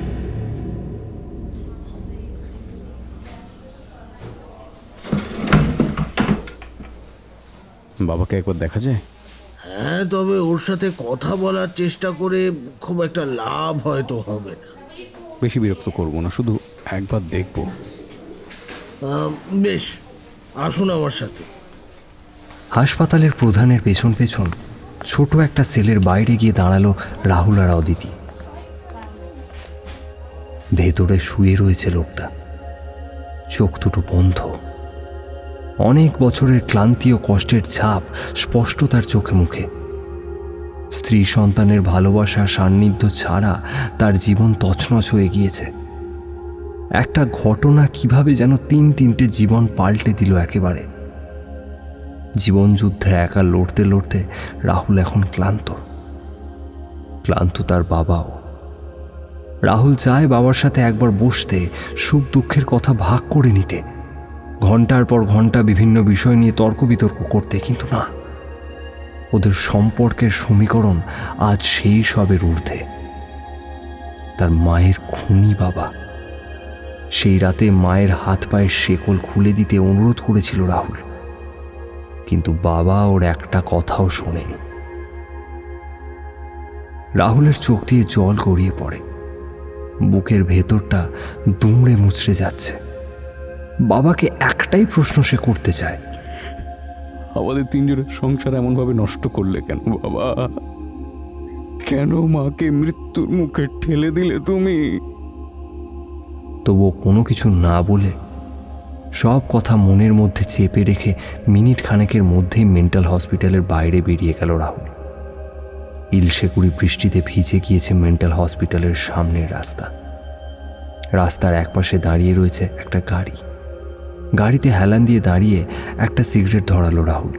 Speaker 3: বাবাকে একবার দেখা যায়?
Speaker 5: হ্যাঁ, তবে ওর সাথে কথা বলার চেষ্টা করে খুব একটা লাভ হয়তো হবে না।
Speaker 3: বেশি বিরক্ত করবো না, শুধু একবার দেখবো।
Speaker 5: বেশ, আসুন আমার সাথে।
Speaker 1: হাসপাতালের প্রধানের পেছন পেছন ছোট একটা সেলের বাইরে গিয়ে দাঁড়ালো রাহুল আর অদিতি। ভেতরে শুয়ে রয়েছে লোকটা, চোখ দুটো বন্ধ। অনেক বছরের ক্লান্তি ও কষ্টের ছাপ স্পষ্ট তার চোখে মুখে। স্ত্রী সন্তানের ভালোবাসা সান্নিধ্য ছাড়া তার জীবন তছনছ হয়ে গিয়েছে। একটা ঘটনা কিভাবে যেন তিনটে জীবন পাল্টে দিল একেবারে। জীবন যুদ্ধে একা লড়তে লড়তে রাহুল এখন ক্লান্ত। ক্লান্ত তার বাবাও। রাহুল চায় বাবার সাথে একবার বসতে, সুখ দুঃখের কথা ভাগ করে নিতে, ঘন্টার পর ঘন্টা বিভিন্ন বিষয় নিয়ে তর্ক বিতর্ক করতে, কিন্তু না, ওদের সম্পর্কের সমীকরণ আজ সেই সবের ঊর্ধ্বে। তার মায়ের খুনি বাবা। সেই রাতে মায়ের হাত পায়ের শেকল খুলে দিতে অনুরোধ করেছিল রাহুল, কিন্তু বাবা ওর একটা কথাও শোনেনি। রাহুলের চোখ দিয়ে জল গড়িয়ে পড়ে, বুকের ভেতরটা দুমড়ে মুচড়ে যাচ্ছে। বাবাকে একটাই প্রশ্ন সে করতে চায়,
Speaker 3: আমাদের তিনজনের সংসার এমনভাবে নষ্ট করলে কেন বাবা? কেন মাকে মৃত্যুর মুখে ঠেলে দিলে তুমি?
Speaker 1: তবুও কোনো কিছু না বলে, সব কথা মনের মধ্যে চেপে রেখে মিনিট খানেকের মধ্যেই মেন্টাল হসপিটালের বাইরে বেরিয়ে গেল রাহুল। ইলশেকুড়ি বৃষ্টিতে ভিজে গিয়েছে মেন্টাল হসপিটালের সামনের রাস্তা। রাস্তার একপাশে দাঁড়িয়ে রয়েছে একটা গাড়ি। গাড়িতে হেলান দিয়ে দাঁড়িয়ে একটা সিগারেট ধরালো রাহুল।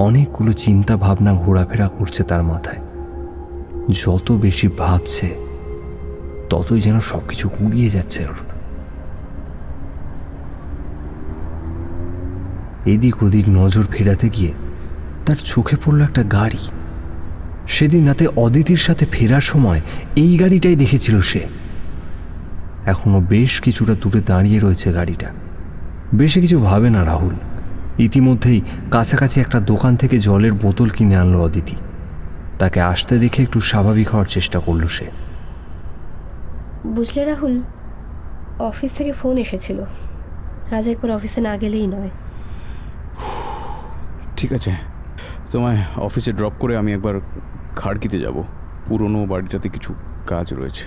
Speaker 1: অনেকগুলো চিন্তা ভাবনা ঘোরাফেরা করছে তার মাথায়। যত বেশি ভাবছে ততই যেন সবকিছু গুলিয়ে যাচ্ছে ওর। এদিক ওদিক নজর ফেরাতে গিয়ে তার চোখে পড়ল একটা গাড়ি। সেদিন রাতে অদিতির সাথে ফেরার সময় এই গাড়িটাই দেখেছিল সে। এখনো বেশ কিছুটা দূরে দাঁড়িয়ে রয়েছে গাড়িটা। বেশি কিছু ভাবে না রাহুল। ইতিমধ্যেই কাছাকাছি একটা দোকান থেকে জলের বোতল কিনে আনলো অদিতি। তাকে আসতে দেখে একটু স্বাভাবিক হওয়ার চেষ্টা করলো সে।
Speaker 2: বুঝলে রাহুল, অফিস থেকে ফোন এসেছিল, আজ একবার অফিসে না গেলেই নয়।
Speaker 3: ঠিক আছে, তোমায় অফিসে ড্রপ করে আমি একবার খাড়কিতে যাব। পুরনো বাড়িটাতে কিছু কাজ রয়েছে।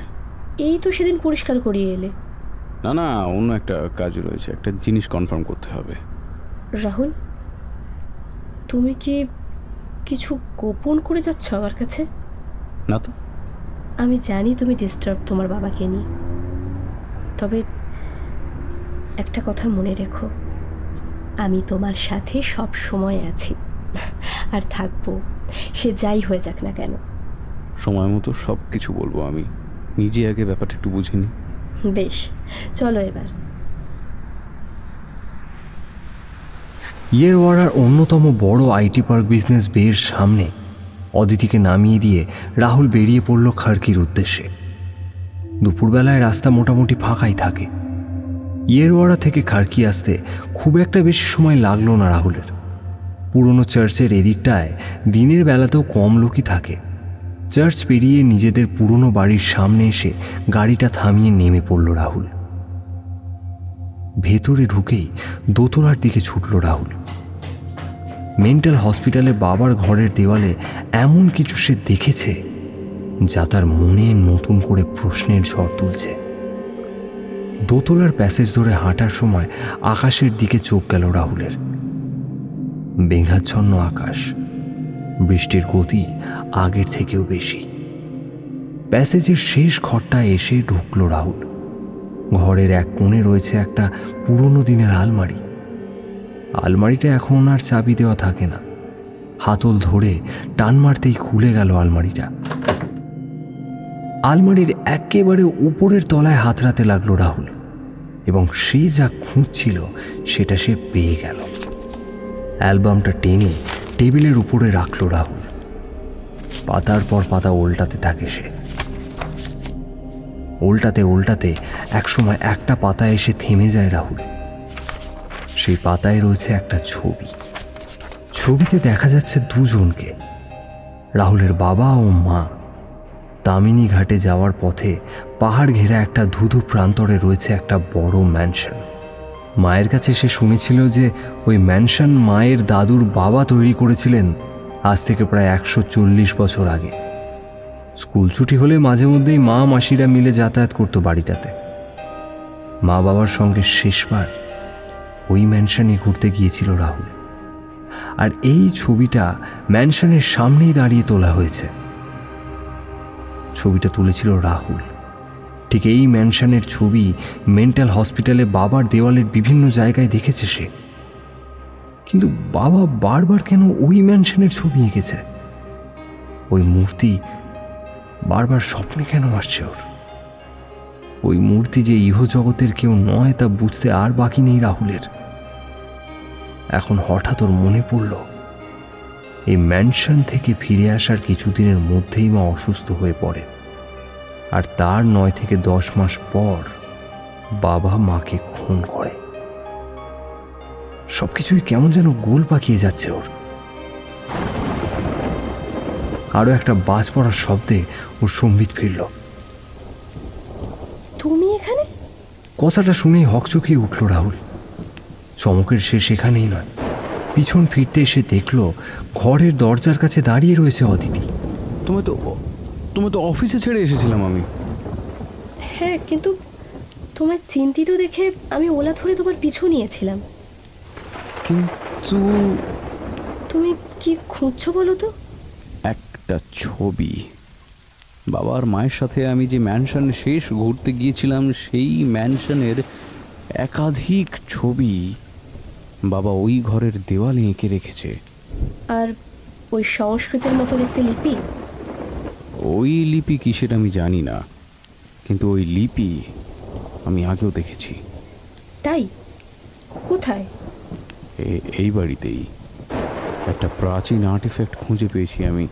Speaker 2: এই তো সেদিন পরিষ্কার করিয়ে এলে।
Speaker 3: না না, অন্য একটা কাজ রয়েছে, একটা জিনিস কনফার্ম করতে হবে।
Speaker 2: রাহুল, তুমি কি কিছু গোপন করে যাচ্ছ আমার কাছে?
Speaker 3: না তো।
Speaker 2: আমি জানি তুমি ডিস্টার্ব তোমার বাবাকে নিয়ে, তবে একটা কথা মনে রেখো, আমি তোমার সাথে সব সময় আছি আর থাকবো, সে যাই হয়ে যাক না কেন।
Speaker 3: সময় মতো সব কিছু বলবো। আমি নিজে আগে ব্যাপারটা একটু বুঝিনি।
Speaker 2: বেশ, চলো এবার।
Speaker 1: ইয়েরওয়াড়ার অন্যতম বড় আইটি পার্ক বিজনেস বের সামনে অদিতিকে নামিয়ে দিয়ে রাহুল বেরিয়ে পড়ল খাড়কির উদ্দেশ্যে। দুপুরবেলায় রাস্তা মোটামুটি ফাঁকাই থাকে। ইয়েরওয়াড়া থেকে খাড়কি আসতে খুব একটা বেশি সময় লাগলো না রাহুলের। পুরনো চার্চের এদিকটায় দিনের বেলাতেও কম লোকই থাকে। চার্চ পেরিয়ে নিজেদের পুরনো বাড়ির সামনে এসে গাড়িটা থামিয়ে নেমে পড়ল রাহুল। ভেতরে ঢুকেই দোতলার দিকে ছুটল রাহুল। মেন্টাল হসপিটালে বাবার ঘরের দেওয়ালে এমন কিছু সে দেখেছে যা তার মনে নতুন করে প্রশ্নের ঝড় তুলছে। দোতলার প্যাসেজ ধরে হাঁটার সময় আকাশের দিকে চোখ গেল রাহুলের। মেঘাচ্ছন্ন আকাশ, বৃষ্টির গতি আগের থেকেও বেশি। প্যাসেজের শেষ ঘরটায় এসে ঢুকল রাহুল। ঘরের এক কোণে রয়েছে একটা পুরনো দিনের আলমারি। আলমারিটা এখন আর চাবি দেওয়া থাকে না। হাতল ধরে টান মারতেই খুলে গেল আলমারিটা। আলমারির একেবারে উপরের তলায় হাতড়াতে লাগলো রাহুল, এবং সে যা খুঁজছিল সেটা সে পেয়ে গেল। অ্যালবামটা টেনে টেবিলের উপরে রাখল রাহুল। পাতার পর পাতা উল্টাতে থাকে সে। উল্টাতে উল্টাতে একসময় একটা পাতায় এসে থেমে যায় রাহুল। সেই পাতায় রয়েছে একটা ছবি। ছবিতে দেখা যাচ্ছে দুজনকে, রাহুলের বাবা ও মা। তামিনী ঘাটে যাওয়ার পথে পাহাড় ঘেরা একটা ধুধু প্রান্তরে রয়েছে একটা বড় ম্যানশন। মায়ের কাছে সে শুনেছিল যে ওই ম্যানশন মায়ের দাদুর বাবা তৈরি করেছিলেন আজ থেকে প্রায় 140 বছর আগে। স্কুল ছুটি হলে মাঝে মধ্যেই মা মাসিরা মিলে যাতায়াত করতো বাড়িটাতে। মা বাবার সঙ্গে শেষবার ওই ম্যানশনে ঘুরতে গিয়েছিল রাহুল। আর এই ছবিটা ম্যানশনের সামনেই দাঁড়িয়ে তোলা হয়েছে। ছবিটা তুলেছিল রাহুল। ঠিক এই ম্যানশনের ছবি মেন্টাল হসপিটালে বাবার দেওয়ালের বিভিন্ন জায়গায় দেখেছে সে। কিন্তু বাবা বারবার কেন ওই ম্যানশনের ছবি এঁকেছে? ওই মূর্তি বারবার স্বপ্নে কেন আসছে ওর? ওই মূর্তি যে ইহজগতের কেউ নয় তা বুঝতে আর বাকি নেই রাহুলের। এখন হঠাৎ ওর মনে পড়ল, এই ম্যানশন থেকে ফিরে আসার কিছুদিনের মধ্যেই মা অসুস্থ হয়ে পড়ে, আর তার 9 থেকে 10 মাস পর বাবা মাকে খুন করে। সবকিছুই কেমন যেন গোল পাকিয়ে যাচ্ছে ওর। আরো একটা বাজ পড়ার শব্দে ওর সম্বিত ফিরল।
Speaker 2: তুমি এখানে?
Speaker 1: কথাটা শুনেই হকচকিয়ে উঠল রাহুল। চমকের শেষ এখানেই নয়, পিছন ফিরতে এসে দেখল ঘরের দরজার কাছে দাঁড়িয়ে রয়েছে অদিতি।
Speaker 3: তোমায় তো অফিসে ছেড়ে এসেছিলাম আমি।
Speaker 2: হ্যাঁ, কিন্তু তোমার চিন্তিত দেখে আমি ওলা ধরে তোমার পিছু নিয়েছিলাম।
Speaker 3: কিন্তু
Speaker 2: তুমি কি খুঁজছো বলো তো?
Speaker 3: একটা ছবি। বাবার মায়ের সাথে আমি যে ম্যানশন শেষ ঘুরতে গিয়েছিলাম সেই ম্যানশনের একাধিক ছবি বাবা ওই ঘরের দেওয়ালে এঁকে রেখেছে।
Speaker 2: আর ওই সংস্কৃতের মতো দেখতে লিপি?
Speaker 3: ওই লিপি কিসের আমি জানি না, কিন্তু ওই লিপি আমি আগেও দেখেছি।
Speaker 2: তাই? কোথায়?
Speaker 3: এই বাড়িতেই একটা প্রাচীন আর্টিফ্যাক্ট খুঁজে পেয়েছি আমি,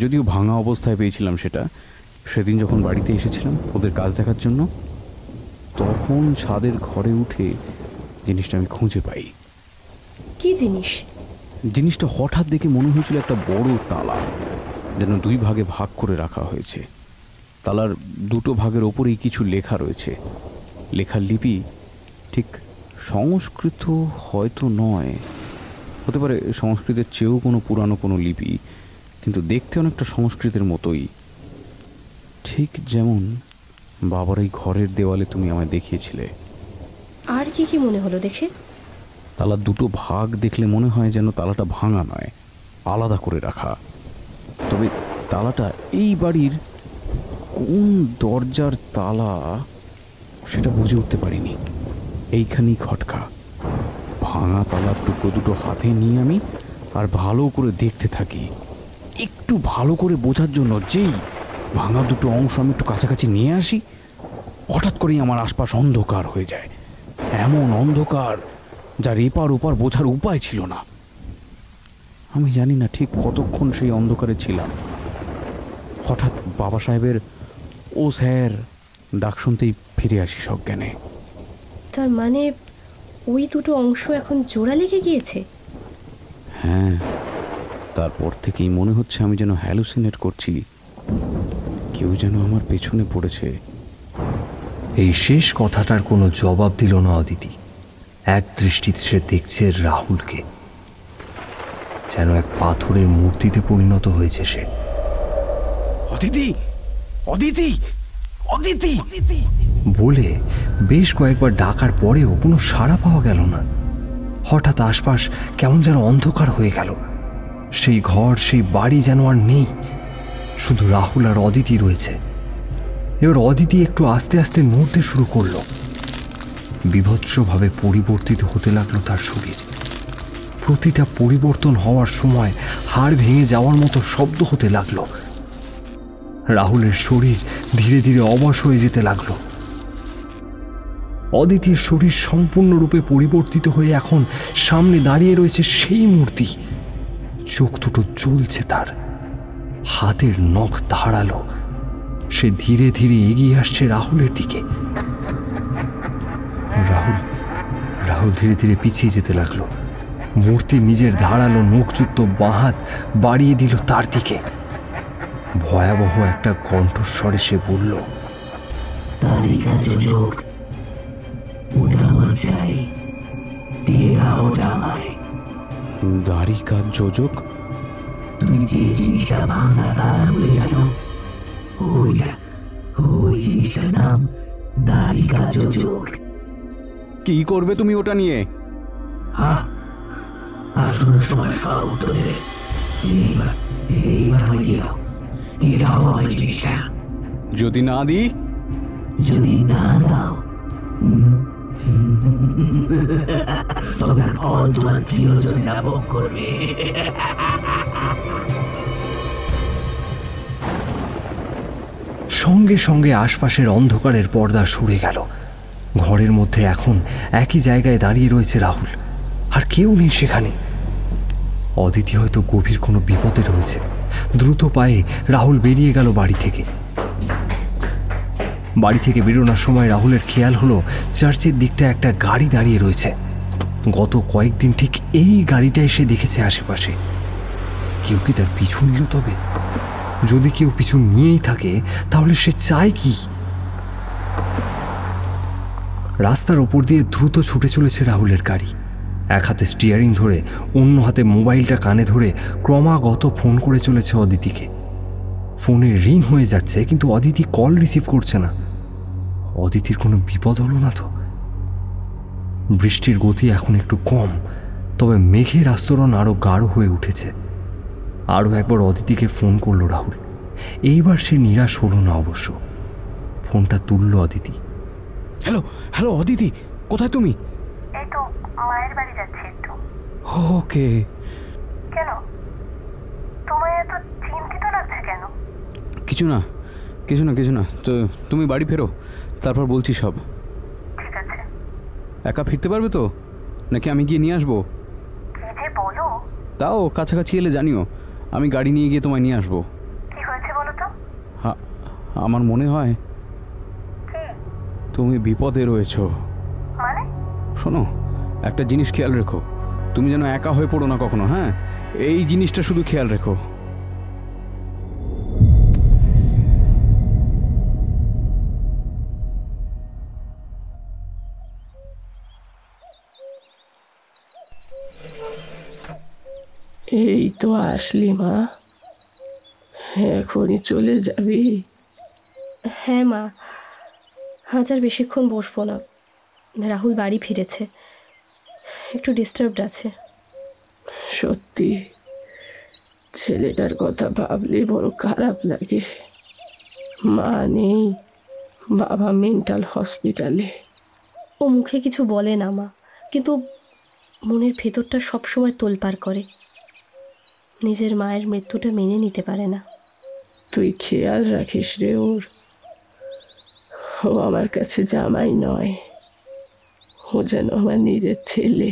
Speaker 3: যদিও ভাঙা অবস্থায় পেয়েছিলাম সেটা। সেদিন যখন বাড়িতে এসেছিলাম ওদের কাজ দেখার জন্য, তখন ছাদের ঘরে উঠে জিনিসটা আমি খুঁজে পাই।
Speaker 2: কি জিনিস?
Speaker 3: জিনিসটা হঠাৎ দেখে মনে হয়েছিল একটা বড় তালা, যেন 2 ভাগে ভাগ করে রাখা হয়েছে। তালার 2টো ভাগের ওপরেই কিছু লেখা রয়েছে। লেখার লিপি ঠিক সংস্কৃত হয়তো নয়, হতে পারে সংস্কৃতের চেয়েও কোনো পুরানো কোনো লিপি, কিন্তু দেখতে অনেকটা সংস্কৃতের মতোই, ঠিক যেমন বাবার এই ঘরের দেওয়ালে তুমি আমায় দেখিয়েছিলে।
Speaker 2: আর কি কি মনে হলো দেখে?
Speaker 3: তালার দুটো ভাগ দেখলে মনে হয় যেন তালাটা ভাঙা নয়, আলাদা করে রাখা। তবে তালাটা এই বাড়ির কোন দরজার তালা সেটা বুঝে উঠতে পারিনি। এইখানেই খটকা। ভাঙা তালার টুকরো দুটো হাতে নিয়ে আমি আর ভালো করে দেখতে থাকি, একটু ভালো করে বোঝার জন্য। যেই ভাঙা দুটো অংশ আমি একটু কাছাকাছি নিয়ে আসি, হঠাৎ করেই আমার আশপাশ অন্ধকার হয়ে যায়। এমন অন্ধকার যার এপার ওপার বোঝার উপায় ছিল না। আমি জানি না ঠিক কতক্ষণ সেই অন্ধকারে ছিলাম। হঠাৎ বাবা সাহেবের ও স্যার ডাক শুনতেই ফিরে আসি সজ্ঞানে।
Speaker 2: তার মানে ওই দুটো অংশ এখন জোড়া লেগে গিয়েছে?
Speaker 3: হ্যাঁ, তারপর থেকেই মনে হচ্ছে আমি যেন হ্যালুসিনেট করছি, কেউ যেন আমার পেছনে পড়েছে।
Speaker 1: এই শেষ কথাটার কোনো জবাব দিল না অদিতি। এক দৃষ্টিতে সে দেখছে রাহুলকে, যেন এক পাথরের মূর্তিতে পরিণত হয়েছে সে।
Speaker 3: অদিতি, অদিতি, অদিতি
Speaker 1: বলে বেশ কয়েকবার ডাকার পরেও কোনো সাড়া পাওয়া গেল না। হঠাৎ আশপাশ কেমন যেন অন্ধকার হয়ে গেল। সেই ঘর, সেই বাড়ি যেন আর নেই, শুধু রাহুল আর অদিতি রয়েছে। এবার অদিতি একটু আস্তে আস্তে নড়তে শুরু করলো। বিভৎসভাবে পরিবর্তিত হতে লাগলো তার শরীর। প্রতিটা পরিবর্তন হওয়ার সময় হাড় ভেঙে যাওয়ার মতো শব্দ হতে লাগলো। রাহুলের শরীর ধীরে ধীরে অবশ হয়ে যেতে লাগলো। অদিতির শরীর সম্পূর্ণরূপে পরিবর্তিত হয়ে এখন সামনে দাঁড়িয়ে রয়েছে সেই মূর্তি। চোখ দুটো জ্বলছে তার, হাতের নখ ধারালো। সে ধীরে ধীরে এগিয়ে আসছে রাহুলের দিকে। রাহুল ধীরে ধীরে পিছিয়ে যেতে লাগলো। মূর্তি নিজের ধারালো নখযুক্ত বাঁ হাত বাড়িয়ে দিল তার দিকে। ভয়াবহ একটা কণ্ঠস্বরে সে বলল,
Speaker 3: দ্বারিকা যোজক?
Speaker 6: তুমি যে জিনিসটা ভাঙা তার বলে জানো, ওই জিনিসটার নাম দ্বারিকা যোজক।
Speaker 3: কি করবে তুমি ওটা নিয়ে?
Speaker 6: আসলে সময় সব উত্তর দেবে। এইবার আমায় দিয়ে দাও আমার জিনিসটা।
Speaker 3: যদি না দিই?
Speaker 6: যদি না দাও তবে ফল তোমার প্রিয়জনেরা ভোগ করবে।
Speaker 1: সঙ্গে সঙ্গে আশপাশের অন্ধকারের পর্দা সরে গেল। ঘরের মধ্যে এখন একই জায়গায় দাঁড়িয়ে রয়েছে রাহুল, আর কেউ নেই সেখানে। অদিতি হয়তো গভীর কোনো বিপদে রয়েছে। দ্রুত পায়ে রাহুল বেরিয়ে গেল বাড়ি থেকে। বাড়ি থেকে বেরোনোর সময় রাহুলের খেয়াল হলো চার্চের দিকটা একটা গাড়ি দাঁড়িয়ে রয়েছে। গত কয়েকদিন ঠিক এই গাড়িটাই সে দেখেছে আশেপাশে। কেউ কি তার পিছু নিল? তবে যদি কেউ পিছু নিয়েই থাকে তাহলে সে চায় কি? রাস্তার ওপর দিয়ে দ্রুত ছুটে চলেছে রাহুলের গাড়ি। এক হাতে স্টিয়ারিং ধরে অন্য হাতে মোবাইলটা কানে ধরে ক্রমাগত ফোন করে চলেছে অদিতিকে। ফোনে রিং হয়ে যাচ্ছে, কিন্তু অদিতি কল রিসিভ করছে না। অদিতির কোনো বিপদ হলো না তো? বৃষ্টির গতি এখন একটু কম, তবে মেঘের আস্তরণ আরও গাঢ় হয়ে উঠেছে। আরও একবার অদিতিকে ফোন করলো রাহুল। এইবার সে নিরাশ হলো না অবশ্য। ফোনটা তুলল অদিতি।
Speaker 3: হ্যালো হ্যালো অদিতি, কোথায় তুমি?
Speaker 7: এই তো মায়ের বাড়ি যাচ্ছি একটু।
Speaker 3: ওকে।
Speaker 7: কেন তোমায় এত চিন্তিত লাগছে কেন?
Speaker 3: কিছু না, তো তুমি বাড়ি ফেরো, তারপর বলছি সব।
Speaker 7: ঠিক আছে।
Speaker 3: একা ফিরতে পারবে তো, নাকি আমি গিয়ে নিয়ে আসবো?
Speaker 7: কি যে বলো।
Speaker 3: তাও কাছাকাছি এলে জানিও, আমি গাড়ি নিয়ে গিয়ে তোমায় নিয়ে আসবো।
Speaker 7: কি হয়েছে বলো তো?
Speaker 3: আমার মনে হয়
Speaker 7: কি?
Speaker 3: তুমি বিপদে রয়েছো।
Speaker 7: মানে?
Speaker 3: শোনো, একটা জিনিস খেয়াল রেখো, তুমি যেন একা হয়ে পড়ো না কখনো। হ্যাঁ, এই জিনিসটা শুধু খেয়াল রেখো।
Speaker 8: এই তো আসলি মা, এখনই চলে যাবি?
Speaker 2: হ্যাঁ মা, আজ আর বেশিক্ষণ বসবো না। রাহুল বাড়ি ফিরেছে, একটু ডিস্টার্বড আছে।
Speaker 8: সত্যি ছেলেটার কথা ভাবলে বড় খারাপ লাগে। মা নেই, বাবা মেন্টাল হসপিটালে।
Speaker 2: ও মুখে কিছু বলে না মা, কিন্তু মনের ভেতরটা সবসময় তোলপাড় করে। নিজের মায়ের মৃত্যুটা মেনে নিতে পারে না।
Speaker 8: তুই খেয়াল রাখিস রে ওর। ও আমার কাছে জামাই নয়, ও যেন আমার নিজের ছেলে।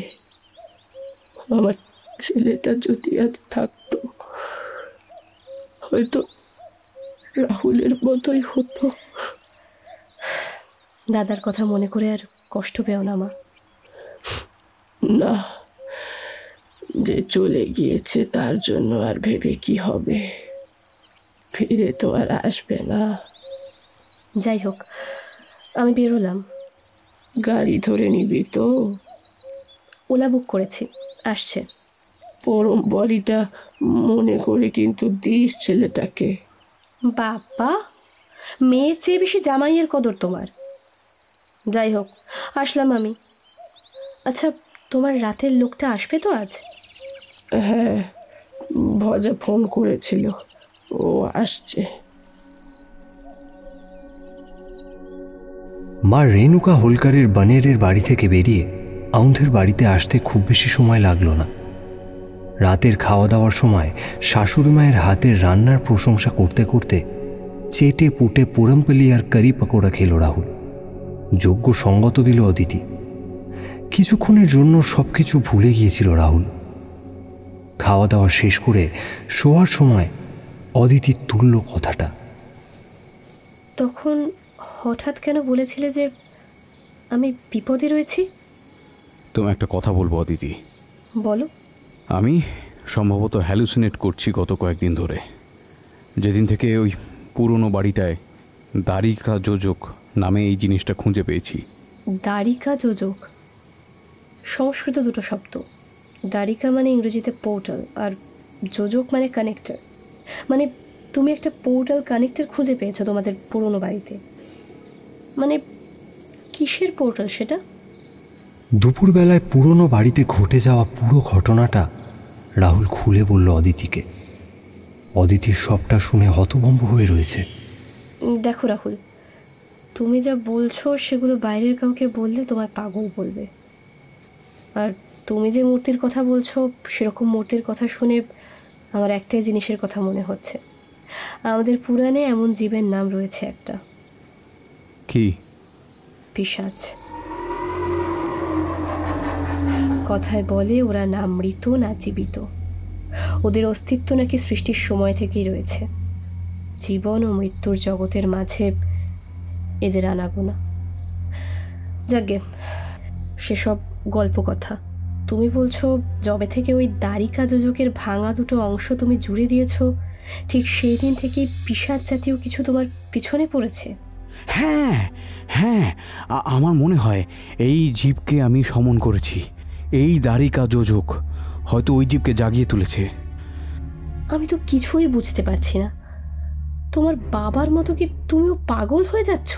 Speaker 8: আমার ছেলেটা যদি আজ থাকতো, হয়তো রাহুলের মতোই হতো।
Speaker 2: দাদার কথা মনে করে আর কষ্ট পেও না মা।
Speaker 8: না, যে চলে গিয়েছে তার জন্য আর ভেবে কি হবে? ফিরে তো আর আসবে না।
Speaker 2: যাই হোক, আমি বেরোলাম।
Speaker 8: গাড়ি ধরে নিবি তো?
Speaker 2: ওলা বুক করেছি, আসছে।
Speaker 8: পরম বলিটা মনে করে কিন্তু দিস ছেলেটাকে।
Speaker 2: বাবা, মেয়ের চেয়ে বেশি জামাইয়ের কদর তোমার। যাই হোক, আসলাম আমি। আচ্ছা, তোমার রাতের লোকটা আসবে তো আজ?
Speaker 8: হ্যাঁ, ভজা ফোন করেছিল, ও আসছে।
Speaker 1: মা রেণুকা হোলকারের বানিয়ারের বাড়ি থেকে বেরিয়ে আউন্ধের বাড়িতে আসতে খুব বেশি সময় লাগলো না। রাতের খাওয়া দাওয়ার সময় শাশুড়ি মায়ের হাতের রান্নার প্রশংসা করতে করতে চেটে পুটে পোড়ামপলি আর কারি পকোড়া খেল রাহুল। যোগ্য সঙ্গত দিল অদিতি। কিছুক্ষণের জন্য সবকিছু ভুলে গিয়েছিল রাহুল। খাওয়া দাওয়া শেষ করে শোয়ার সময় অদিতি তুলল কথাটা।
Speaker 2: তখন হঠাৎ কেন বলেছিলে যে আমি বিপদে রয়েছি?
Speaker 3: তোমায় একটা কথা বলবো অদিতি।
Speaker 2: বলো।
Speaker 3: আমি সম্ভবত হ্যালুসিনেট করছি গত কয়েকদিন ধরে। যেদিন থেকে ওই পুরনো বাড়িটায় দ্বারিকা যোজক নামে এই জিনিসটা খুঁজে পেয়েছি।
Speaker 2: দ্বারিকা যোজক সংস্কৃত দুটো শব্দ। দ্বারিকা মানে ইংরেজিতে পোর্টাল, আর যোজক মানে কানেক্টর। মানে তুমি একটা পোর্টাল কানেক্টর খুঁজে পেয়েছো তোমাদের পুরনো বাড়িতে। মানে কিসের পোর্টাল সেটা?
Speaker 1: দুপুরবেলায় পুরনো বাড়িতে ঘটে যাওয়া পুরো ঘটনাটা রাহুল খুলে বলল অদিতিকে। অদিতির সবটা শুনে হতভম্ব হয়ে রয়েছে।
Speaker 2: দেখো রাহুল, তুমি যা বলছো সেগুলো বাইরের কাউকে বললে তোমায় পাগল বলবে। আর তুমি যে মূর্তির কথা বলছো সেরকম মূর্তির কথা শুনে আমার একটাই জিনিসের কথা মনে হচ্ছে। আমাদের পুরাণে এমন জীবের নাম রয়েছে একটা।
Speaker 3: কি?
Speaker 2: পিশাচ। কথায় বলে ওরা না মৃত না জীবিত। ওদের অস্তিত্ব নাকি সৃষ্টির সময় থেকেই রয়েছে। জীবন ও মৃত্যুর জগতের মাঝে এদের আনাগোনা। যাগে, সেসব গল্প কথা। তুমি বলছো যবে থেকে ওই দ্বারিকা যোজকের ভাঙা দুটো অংশ তুমি জুড়ে দিয়েছো, ঠিক সেই দিন থেকেই পিশাচ জাতীয় কিছু তোমার পিছনে পড়েছে।
Speaker 3: হ্যাঁ হ্যাঁ, আমার মনে হয় এই জীবকে আমি সমন করেছি। এই দ্বারিকা যোজক হয়তো ওই জীবকে জাগিয়ে তুলেছে।
Speaker 2: আমি তো কিছুই বুঝতে পারছি না। তোমার বাবার মতো কি তুমিও পাগল হয়ে যাচ্ছ?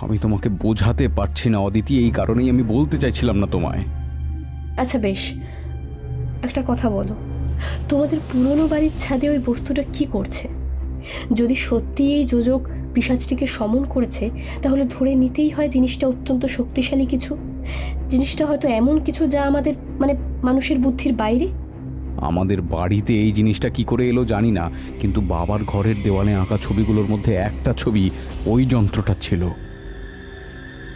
Speaker 3: আমি তোমাকে বোঝাতে পারছি না অদিতি, এই কারণেই আমি বলতে চাইছিলাম না তোমায়।
Speaker 2: আচ্ছা বেশ, একটা কথা বলো, তোমাদের পুরনো বাড়ির ছাদে ওই বস্তুটা কি করছে? যদি সত্যি এই যোজক পিশাচটিকে সমন করেছে, তাহলে ধরে নিতেই হয় জিনিসটা অত্যন্ত শক্তিশালী কিছু। জিনিসটা হয়তো এমন কিছু যা আমাদের মানুষের বুদ্ধির বাইরে।
Speaker 3: আমাদের বাড়িতে এই জিনিসটা কি করে এলো জানি না, কিন্তু বাবার ঘরের দেওয়ালে আঁকা ছবিগুলোর মধ্যে একটা ছবি ওই যন্ত্রটা ছিল।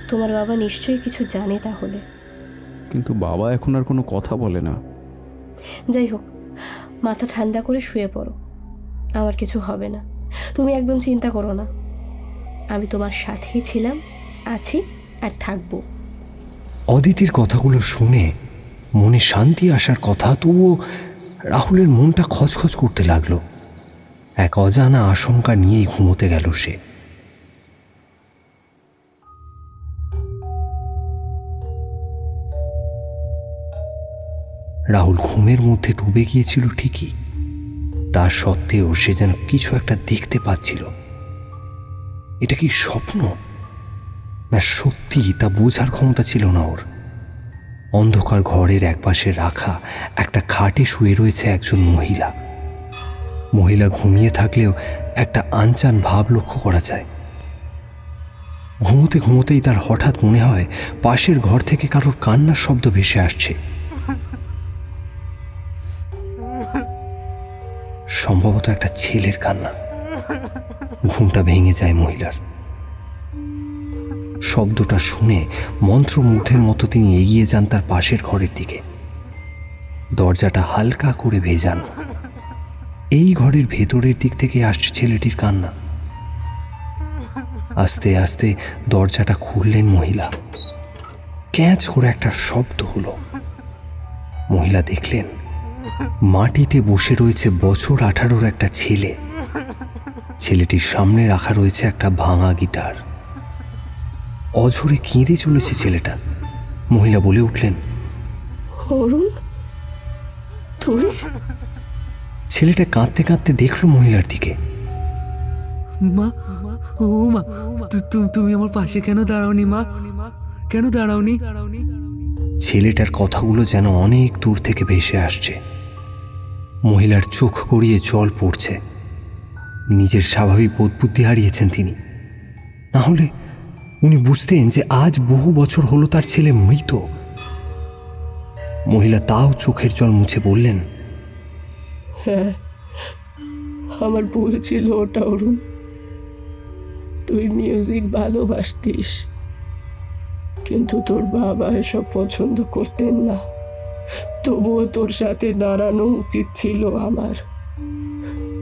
Speaker 2: তোমার বাবা নিশ্চয়ই কিছু জানে তাহলে।
Speaker 3: কিন্তু বাবা এখন আর কোনো কথা বলে না।
Speaker 2: যাই হোক, মাথা ঠান্ডা করে শুয়ে পড়ো। আমার কিছু হবে না, তুমি একদম চিন্তা করো না। আমি তোমার সাথেই ছিলাম, আছি আর থাকবো।
Speaker 1: অদিতির কথাগুলো শুনে মনে শান্তি আসার কথা, তবুও রাহুলের মনটা খচখচ করতে লাগলো। এক অজানা আশঙ্কা নিয়েই ঘুমোতে গেল সে। রাহুল ঘুমের মধ্যে ডুবে গিয়েছিল ঠিকই, তা সত্ত্বেও সে যেন কিছু একটা দেখতে পাচ্ছিল। এটা কি স্বপ্ন না সত্যি তা বোঝার ক্ষমতা ছিল না ওর। অন্ধকার ঘরের একপাশে রাখা একটা খাটে শুয়ে রয়েছে একজন মহিলা। মহিলা ঘুমিয়ে থাকলেও একটা আনচান ভাব লক্ষ্য করা যায়। ঘুমোতে ঘুমোতেই তার হঠাৎ মনে হয় পাশের ঘর থেকে কারোর কান্নার শব্দ ভেসে আসছে। সম্ভবত একটা ছেলের কান্না। ঘুমটা ভেঙে যায় মহিলার। শব্দটা শুনে মন্ত্রমুগ্ধের মতো তিনি এগিয়ে যান তার পাশের ঘরের দিকে। দরজাটা হালকা করে ভেজান। এই ঘরের ভেতরের দিক থেকে আসছে ছেলেটির কান্না। আস্তে আস্তে দরজাটা খুললেন মহিলা। ক্যাঁচ করে একটা শব্দ হলো। মহিলা দেখলেন মাটিতে বসে রয়েছে বছর 18-র একটা ছেলে। ছেলেটির সামনে রাখা রয়েছে একটা ভাঙা গিটার। অঝরে কেঁদে চলেছে ছেলেটা। মহিলা বলে উঠলেন,
Speaker 8: অরুণ, তুই?
Speaker 1: ছেলেটা কাঁদতে কাঁদতে দেখলো মহিলার দিকে।
Speaker 9: মা, ও মা, তুমি আমার পাশে কেন দাঁড়াওনি মা? কেন দাঁড়াওনি?
Speaker 1: ছেলেটার কথাগুলো যেন অনেক দূর থেকে ভেসে আসছে। মহিলার চোখ গড়িয়ে জল পড়ছে। নিজের স্বাভাবিক বোধবুদ্ধি হারিয়েছেন তিনি। না হলে উনি বুঝতেন যে আজ বহু বছর হলো তার ছেলে মৃত। মহিলা তাও চোখের জল মুছে বললেন,
Speaker 8: হ্যাঁ, আমার ভুল ছিল ওটা অরুণ। তুই মিউজিক ভালোবাসতিস, কিন্তু তোর বাবা এসব পছন্দ করতেন না। তবুও তোর সাথে দাঁড়ানো উচিত ছিল আমার।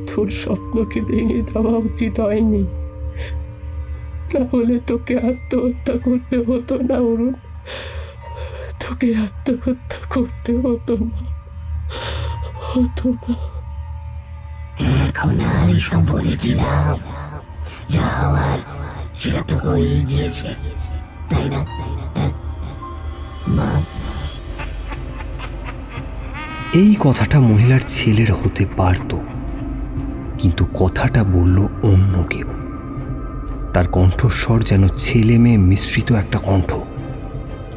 Speaker 8: তোর স্বপ্নকে ভেঙে দেওয়া উচিত হয়নি, না হলে তোকে আত্মহত্যা করতে হতো না অরুণ। তোকে আত্মহত্যা করতে হতো না।
Speaker 6: এখন আর এসব বলে কি লাভ? যা হওয়ার সেটা তো হয়েই গিয়েছে, তাই না মা?
Speaker 1: এই কথাটা মহিলার ছেলের হতে পারত, কিন্তু কথাটা বলল অন্য কেউ। তার কণ্ঠস্বর যেন ছেলে মেয়ে মিশ্রিত একটা কণ্ঠ।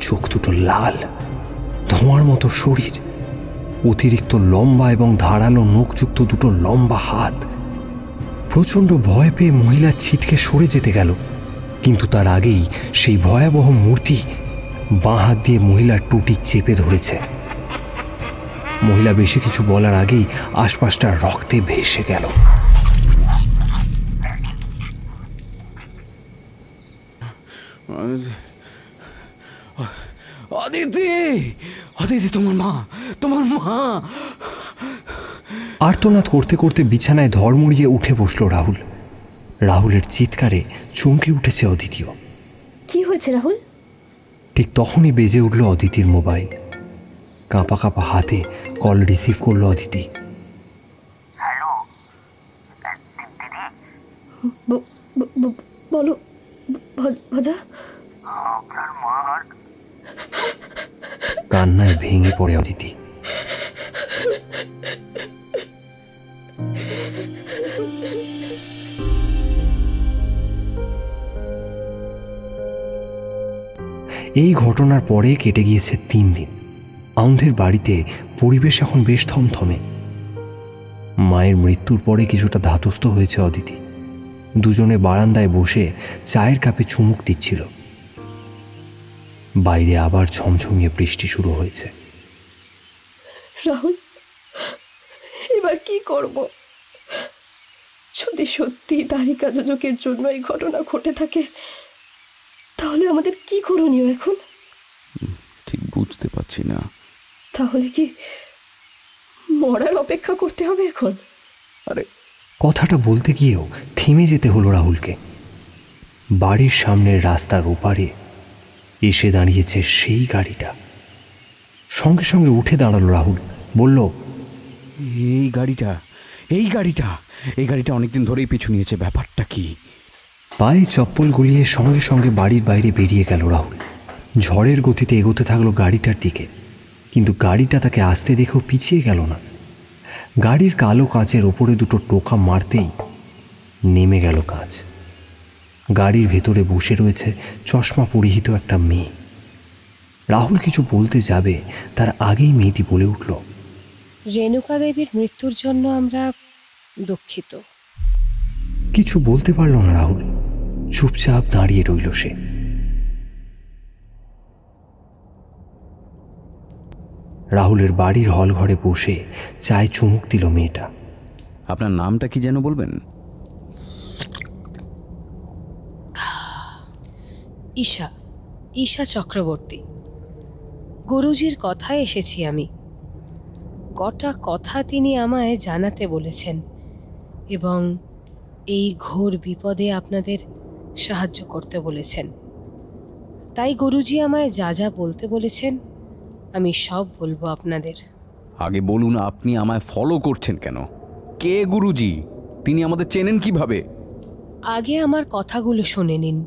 Speaker 1: চোখ দুটো লাল, ধোঁয়ার মতো শরীর, অতিরিক্ত লম্বা এবং ধারালো নখযুক্ত দুটো লম্বা হাত। প্রচণ্ড ভয় পেয়ে মহিলা ছিটকে সরে যেতে গেল, কিন্তু তার আগেই সেই ভয়াবহ মূর্তি বাঁ হাত দিয়ে মহিলার টুটি চেপে ধরেছে। মহিলা বেশি কিছু বলার আগেই আশপাশটা রক্তে ভেসে গেল।
Speaker 3: অদিতি, অদিতি, তোমার মা, তোমার মা!
Speaker 1: আর্তনাদ করতে করতে বিছানায় ধড়মড়িয়ে উঠে বসল রাহুল। রাহুলের চিৎকারে চমকে উঠেছে অদিতিও।
Speaker 2: কি হয়েছে রাহুল?
Speaker 1: ঠিক তখনই বেজে উঠল অদিতির মোবাইল। কাঁপা কাঁপা হাতে কল রিসিভ করলো অদিতি।
Speaker 7: হ্যালো দিদি,
Speaker 2: বলো ভজা।
Speaker 7: আপনার মার
Speaker 1: কান্নায় ভেঙে পড়ে অদিতি। এই ঘটনার পরে কেটে গিয়েছে 3 দিন। আউন্ধের বাড়িতে পরিবেশ এখন বেশ থমথমে। মায়ের মৃত্যুর পরে কিছুটা ধাতস্থ হয়েছে অদিতি। দুজনে বারান্দায় বসে চায়ের কাপে চুমুক দিচ্ছিল। বাইরে আবার ঝমঝমিয়ে বৃষ্টি শুরু হয়েছে।
Speaker 2: রাহুল, এবার কি করব? যদি সত্যি তারিকা যোজকের জন্য এই ঘটনা ঘটে থাকে, তাহলে আমাদের কি করণীয় এখন?
Speaker 3: ঠিক বুঝতে পারছি না।
Speaker 2: তাহলে কি মরার অপেক্ষা করতে হবে এখন?
Speaker 3: আরে,
Speaker 1: কথাটা বলতে গিয়েও থেমে যেতে হলো রাহুলকে। বাড়ির সামনের রাস্তার ওপারে এসে দাঁড়িয়েছে সেই গাড়িটা। সঙ্গে সঙ্গে উঠে দাঁড়ালো রাহুল, বলল,
Speaker 3: এই গাড়িটা অনেকদিন ধরেই পিছু নিয়েছে। ব্যাপারটা কি?
Speaker 1: পায়ে চপ্পল গলিয়ে সঙ্গে সঙ্গে বাড়ির বাইরে বেরিয়ে গেল রাহুল। ঝড়ের গতিতে এগোতে থাকলো গাড়িটার দিকে, কিন্তু গাড়িটা তাকে আসতে দেখেও পিছিয়ে গেল না। গাড়ির কালো কাঁচের ওপরে দুটো টোকা মারতেই নেমে গেল কাঁচ। গাড়ির ভেতরে বসে রয়েছে চশমা পরিহিত একটা মেয়ে। রাহুল কিছু বলতে যাবে, তার আগেই মেয়েটি বলে উঠল,
Speaker 10: রেণুকা দেবীর মৃত্যুর জন্য আমরা দুঃখিত।
Speaker 1: কিছু বলতে পারল না রাহুল, চুপচাপ দাঁড়িয়ে রইল সে। রাহুলের বাড়ির হল ঘরে বসে চায় চুমুক দিল মেয়েটা।
Speaker 3: আপনার নামটা কি যেন বলবেন?
Speaker 10: ঈশা, ঈশা চক্রবর্তী। গুরুজির কথায় এসেছি আমি। কটা কথা তিনি আমায় জানাতে বলেছেন এবং এই ঘোর বিপদে আপনাদের সাহায্য করতে বলেছেন। তাই গুরুজি আমায় যা যা বলতে বলেছেন আমি সব বলবো আপনাদের।
Speaker 3: আগে বলুন, আপনি আমায় ফলো করছেন কেন? কে গুরুজি? তিনি আমাদের চেনেন কিভাবে?
Speaker 10: আগে আমার কথাগুলো শুনে নিন,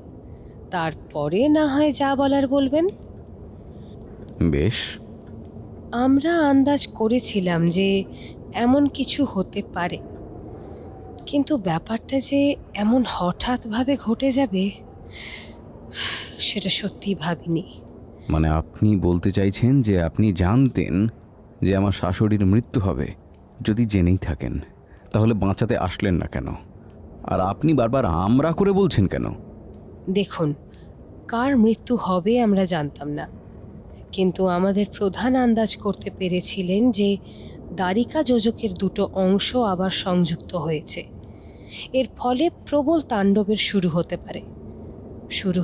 Speaker 10: তারপরে না হয় যা বলার বলবেন।
Speaker 3: বেশ।
Speaker 10: আমরা আন্দাজ করেছিলাম যে এমন কিছু হতে পারে, কিন্তু ব্যাপারটা যে এমন হঠাৎভাবে ঘটে যাবে সেটা সত্যি ভাবিনি।
Speaker 3: মানে আপনি বলতে চাইছেন যে আপনি জানতেন যে আমার শাশুড়ির মৃত্যু হবে? যদি জেনেই থাকেন তাহলে বাঁচাতে আসলেন না কেন? আর আপনি বারবার আমরা করে বলছেন কেন?
Speaker 10: দেখুন, কার মৃত্যু হবে আমরা জানতাম না, কিন্তু আমাদের প্রধান আন্দাজ করতে পেরেছিলেন যে দ্বারিকা যোজকের দুটো অংশ আবার সংযুক্ত হয়েছে। এর ফলে প্রবল তাণ্ডবের শুরু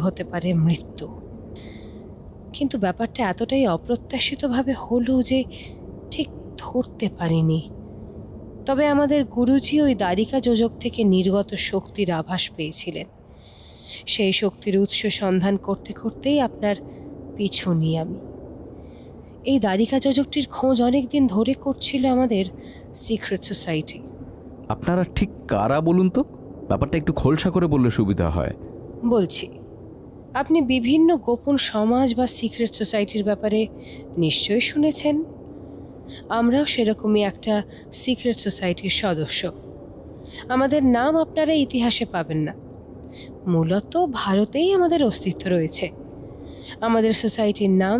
Speaker 10: হতে পারে মৃত্যু। কিন্তু ব্যাপারটা এতটাই অপ্রত্যাশিতভাবে হলো যে ঠিক ধরতে পারিনি। তবে আমাদের গুরুজি ওই দ্বারিকা যোজক থেকে নির্গত শক্তির আভাস পেয়েছিলেন। সেই শক্তির উৎস সন্ধান করতে করতেই আপনার পিছু নিই আমি। এই দ্বারিকা যোজকটির খোঁজ অনেক দিন ধরে করছিল আমাদের সিক্রেট সোসাইটি।
Speaker 3: আপনারা ঠিক কারা বলুন তো? ব্যাপারটা একটু খোলসা করে বললে সুবিধা হয়।
Speaker 10: বলছি, আপনি বিভিন্ন গোপন সমাজ বা সিক্রেট সোসাইটির ব্যাপারে নিশ্চয়ই শুনেছেন। আমরাও সেরকমই একটা সিক্রেট সোসাইটির সদস্য। আমাদের নাম আপনারা ইতিহাসে পাবেন না, মূলত ভারতেই আমাদের অস্তিত্ব রয়েছে। আমাদের সোসাইটির নাম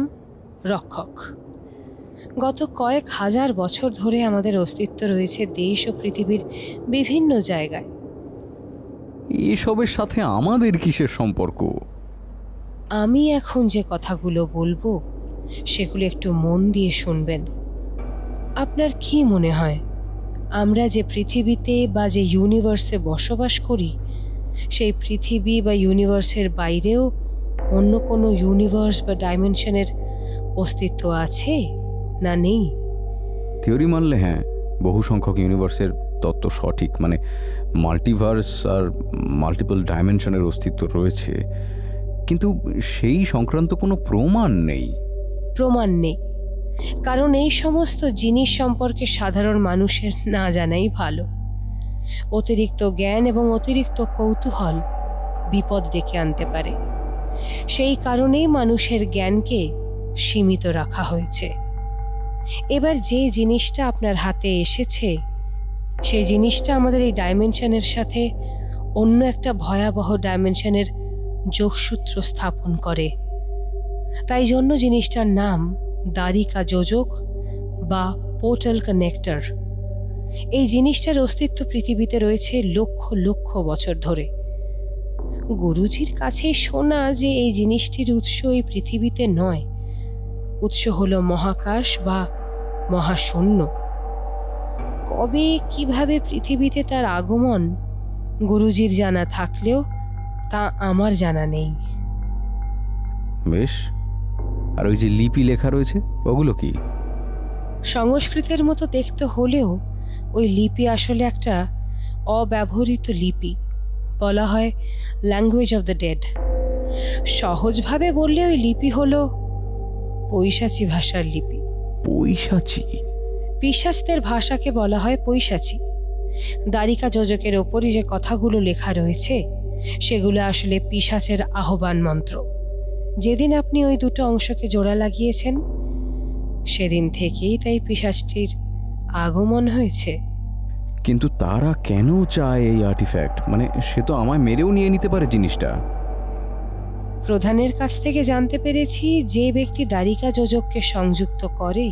Speaker 10: রক্ষক। গত কয়েক হাজার বছর ধরে আমাদের অস্তিত্ব রয়েছে দেশ ও পৃথিবীর বিভিন্ন জায়গায়।
Speaker 3: এসবের সাথে আমাদের কিসের সম্পর্ক?
Speaker 10: আমি এখন যে কথাগুলো বলবো সেগুলো একটু মন দিয়ে শুনবেন। আপনার কি মনে হয়, আমরা যে পৃথিবীতে বা যে ইউনিভার্সে বসবাস করি, সেই পৃথিবী বা ইউনিভার্সের বাইরেও অন্য কোনো ইউনিভার্স বা ডাইমেনশনের অস্তিত্ব আছে না নেই?
Speaker 3: থিওরি মানলে হ্যাঁ, বহু সংখ্যক ইউনিভার্সের তত্ত্ব সঠিক। মানে মাল্টিভার্স আর মাল্টিপল ডাইমেনশনের অস্তিত্ব রয়েছে, কিন্তু সেই সংক্রান্ত কোনো প্রমাণ নেই।
Speaker 10: কারণ এই সমস্ত জিনিস সম্পর্কে সাধারণ মানুষের না জানাই ভালো। অতিরিক্ত জ্ঞান এবং অতিরিক্ত কৌতূহল বিপদ ডেকে আনতে পারে। সেই কারণেই মানুষের জ্ঞানকে সীমিত রাখা হয়েছে। এবার যে জিনিসটা আপনার হাতে এসেছে, সেই জিনিসটা আমাদের এই ডাইমেনশনের সাথে অন্য একটা ভয়াবহ ডাইমেনশনের যোগসূত্র স্থাপন করে। তাই জন্য জিনিসটার নাম দ্বারিকা যোজক বা পোর্টাল কানেক্টর। এই জিনিসটার অস্তিত্ব পৃথিবীতে রয়েছে লক্ষ লক্ষ বছর ধরে। গুরুজির কাছে শোনা যে এই জিনিসটির উৎস এই পৃথিবীতে নয়, উৎস হলো মহাকাশ বা মহাশূন্য। কবে কিভাবে পৃথিবীতে তার আগমন গুরুজির জানা থাকলেও তা আমার জানা নেই।
Speaker 3: বেশ, আর ওই যে লিপি লেখা রয়েছে ওগুলো কি?
Speaker 10: সংস্কৃতের মতো দেখতে হলেও ওই লিপি আসলে একটা অব্যবহৃত লিপি। বলা হয় ল্যাঙ্গুয়েজ অফ দ্য ডেড। সহজভাবে বললে ওই লিপি হলো পৈশাচী ভাষার লিপি।
Speaker 3: পৈশাচী?
Speaker 10: পিশাচদের ভাষাকে বলা হয় পৈশাচী। দ্বারিকা যোজকের ওপরই যে কথাগুলো লেখা রয়েছে সেগুলো আসলে পিশাচের আহ্বান মন্ত্র। যেদিন আপনি ওই দুটো অংশকে জোড়া লাগিয়েছেন সেদিন থেকেই তাই পিশাচটির আগমন হয়েছে।
Speaker 3: কিন্তু তারা কেন চায় এই আর্টিফ্যাক্ট? মানে সে তো আমায় মেরেও নিয়ে নিতে পারে জিনিসটা।
Speaker 10: প্রধানের কাছ থেকে জানতে পেরেছি যে ব্যক্তি দ্বারিকা যোজককে সংযুক্ত করে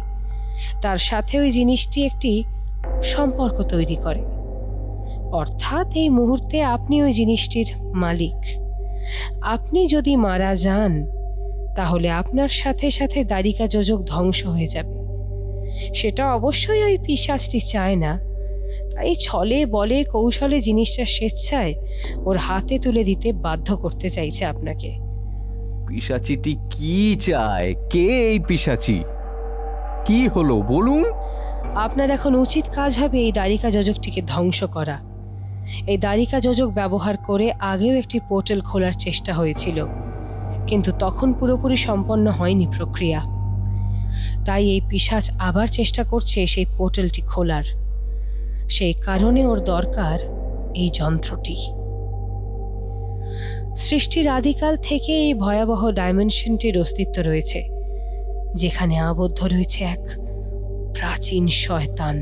Speaker 10: তার সাথে ওই জিনিসটি একটি সম্পর্ক তৈরি করে, অর্থাৎ এই মুহূর্তে আপনি ওই জিনিসটির মালিক। আপনি যদি মারা যান তাহলে আপনার সাথে সাথে দ্বারিকা যোজক ধ্বংস হয়ে যাবে। সেটা অবশ্যই ওই পিশাচটি চায় না, তাই ছলে বলে কৌশলে জিনিসটা স্বেচ্ছায় ওর হাতে তুলে দিতে বাধ্য করতে চাইছে আপনাকে।
Speaker 3: পিশাচিটি কি চায়? কে এই পিশাচি? কি হলো বলুন?
Speaker 10: আপনার এখন উচিত কাজ হবে এই দ্বারিকা যোজকটিকে ধ্বংস করা। এই দ্বারিকা যোজক ব্যবহার করে আগেও একটি পোর্টাল খোলার চেষ্টা হয়েছিল, কিন্তু তখন পুরোপুরি সম্পন্ন হয়নি প্রক্রিয়া। তাই এই পিশাচ আবার চেষ্টা করছে সেই পোর্টালটি খোলার। সেই কারণে ওর দরকার এই যন্ত্রটি। সৃষ্টির আদিকাল থেকে এই ভয়াবহ ডাইমেনশনটির অস্তিত্ব রয়েছে, যেখানে আবদ্ধ রয়েছে এক প্রাচীন শয়তান।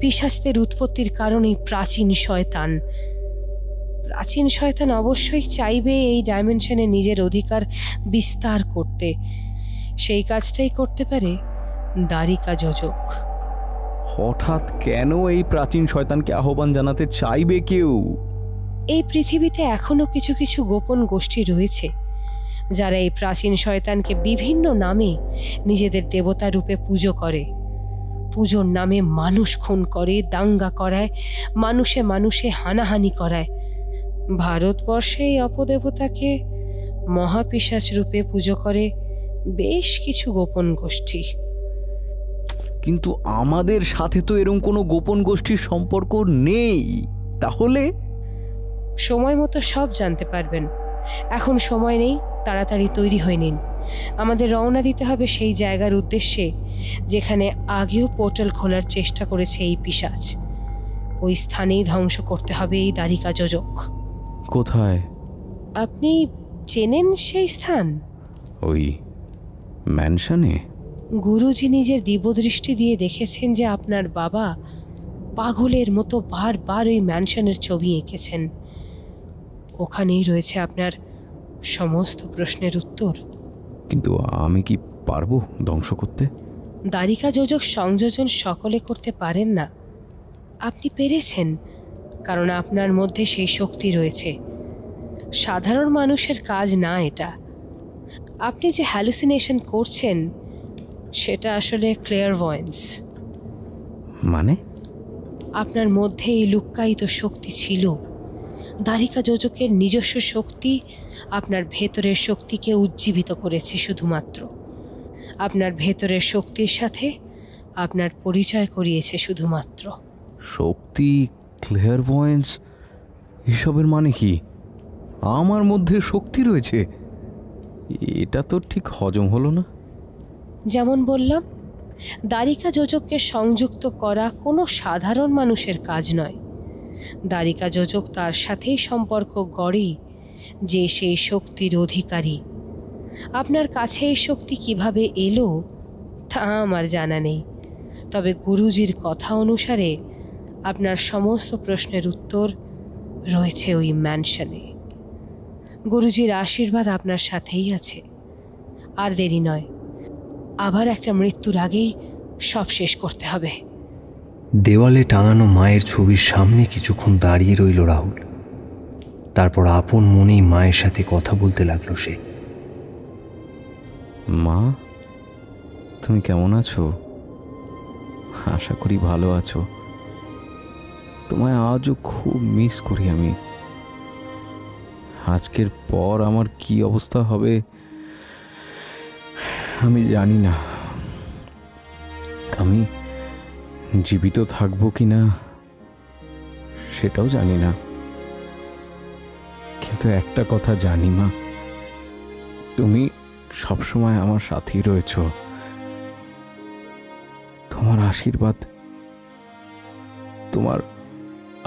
Speaker 10: পিশাচদের উৎপত্তির কারণে প্রাচীন শয়তান অবশ্যই চাইবে এই ডাইমেনশনে নিজের অধিকার বিস্তার করতে। সেই কাজটাই করতে পারে দ্বারিকা যোজক।
Speaker 3: হঠাৎ কেন এই প্রাচীন শয়তানকে আহ্বান জানাতে চাইবে কেউ?
Speaker 10: এই পৃথিবীতে এখনো কিছু কিছু গোপন গোষ্ঠী রয়েছে যারা এই প্রাচীন শয়তানকে বিভিন্ন নামে নিজেদের দেবতা রূপে পুজো করে। পুজোর নামে মানুষ খুন করে, দাঙ্গা করায়, মানুষে মানুষে হানাহানি করায়। ভারতবর্ষে এই অপদেবতাকে মহাপিশাচ রূপে পুজো করে বেশ কিছু গোপন গোষ্ঠী।
Speaker 3: কিন্তু আমাদের সাথে তো এরকম কোনো গোপন গোষ্ঠীর সম্পর্ক নেই। তাহলে
Speaker 10: সময় মতো সব জানতে পারবেন। এখন সময় নেই, তাড়াতাড়ি তৈরি হয়ে নিন। আমাদের রওনা দিতে হবে সেই জায়গার উদ্দেশ্যে যেখানে আগেও পোর্টাল খোলার চেষ্টা করেছে এই পিশাচ। ওই স্থানেই ধ্বংস করতে হবে এই দ্বারিকা যোজক।
Speaker 3: কোথায়?
Speaker 10: আপনি চেনেন সেই স্থান?
Speaker 3: ওই ম্যানশনে।
Speaker 10: গুরুজি নিজের দিব্যদৃষ্টি দিয়ে দেখেছেন যে আপনার বাবা পাগলের মতো বারবার ওই ম্যানশনের ছবি এঁকেছেন। ওখানেই রয়েছে আপনার সমস্ত প্রশ্নের উত্তর।
Speaker 3: কিন্তু আমি কি পারবো ধ্বংস করতে?
Speaker 10: দ্বারিকা যোজক সংযোজন সকলে করতে পারেন না। আপনি পেরেছেন, কারণ আপনার মধ্যে সেই শক্তি রয়েছে। সাধারণ মানুষের কাজ না এটা। আপনি যে হ্যালুসিনেশন করছেন সেটা আসলে ক্লেয়ারভয়েন্স।
Speaker 3: মানে?
Speaker 10: আপনার মধ্যে এই লুক্কায়িত শক্তি ছিল। দ্বারিকা যোজকের নিজস্ব শক্তি আপনার ভেতরের শক্তিকে উজ্জীবিত করেছে শুধুমাত্র। আপনার ভেতরের শক্তির সাথে আপনার পরিচয় করিয়েছে শুধুমাত্র।
Speaker 3: শক্তি, ক্লিয়ারভয়েন্স, এসবের মানে কি? আমার মধ্যে শক্তি রয়েছে? এটা তো ঠিক হজম হলো না।
Speaker 10: যেমন বললাম, দ্বারিকা যোজককে সংযুক্ত করা কোনো সাধারণ মানুষের কাজ নয়। দ্বারিকা যোজক তার সাথেই সম্পর্ক গড়ে যে সেই শক্তির অধিকারী। আপনার কাছে এই শক্তি কিভাবে এলো তা আমার জানা নেই, তবে গুরুজির কথা অনুসারে আপনার সমস্ত প্রশ্নের উত্তর রয়েছে ওই ম্যানশনে। গুরুজির আশীর্বাদ আপনার সাথেই আছে। আর দেরি নয়, আবার একটা মৃত্যুর আগেই সব শেষ করতে হবে।
Speaker 1: দেওয়ালে টাঙানো মায়ের ছবির সামনে কিছুক্ষণ দাঁড়িয়ে রইল রাহুল। তারপর আপন মনেই মায়ের সাথে কথা বলতে লাগলো সে।
Speaker 3: মা, তুমি কেমন আছো? আশা করি ভালো আছো। তোমায় আজও খুব মিস করি আমি। আজকের পর আমার কি অবস্থা হবে আমি জানি না। আমি জীবিত থাকবো কিনা সেটাও জানি না, কিন্তু একটা কথা জানি মা, তুমি সবসময় আমার সাথেই রয়েছ। তোমার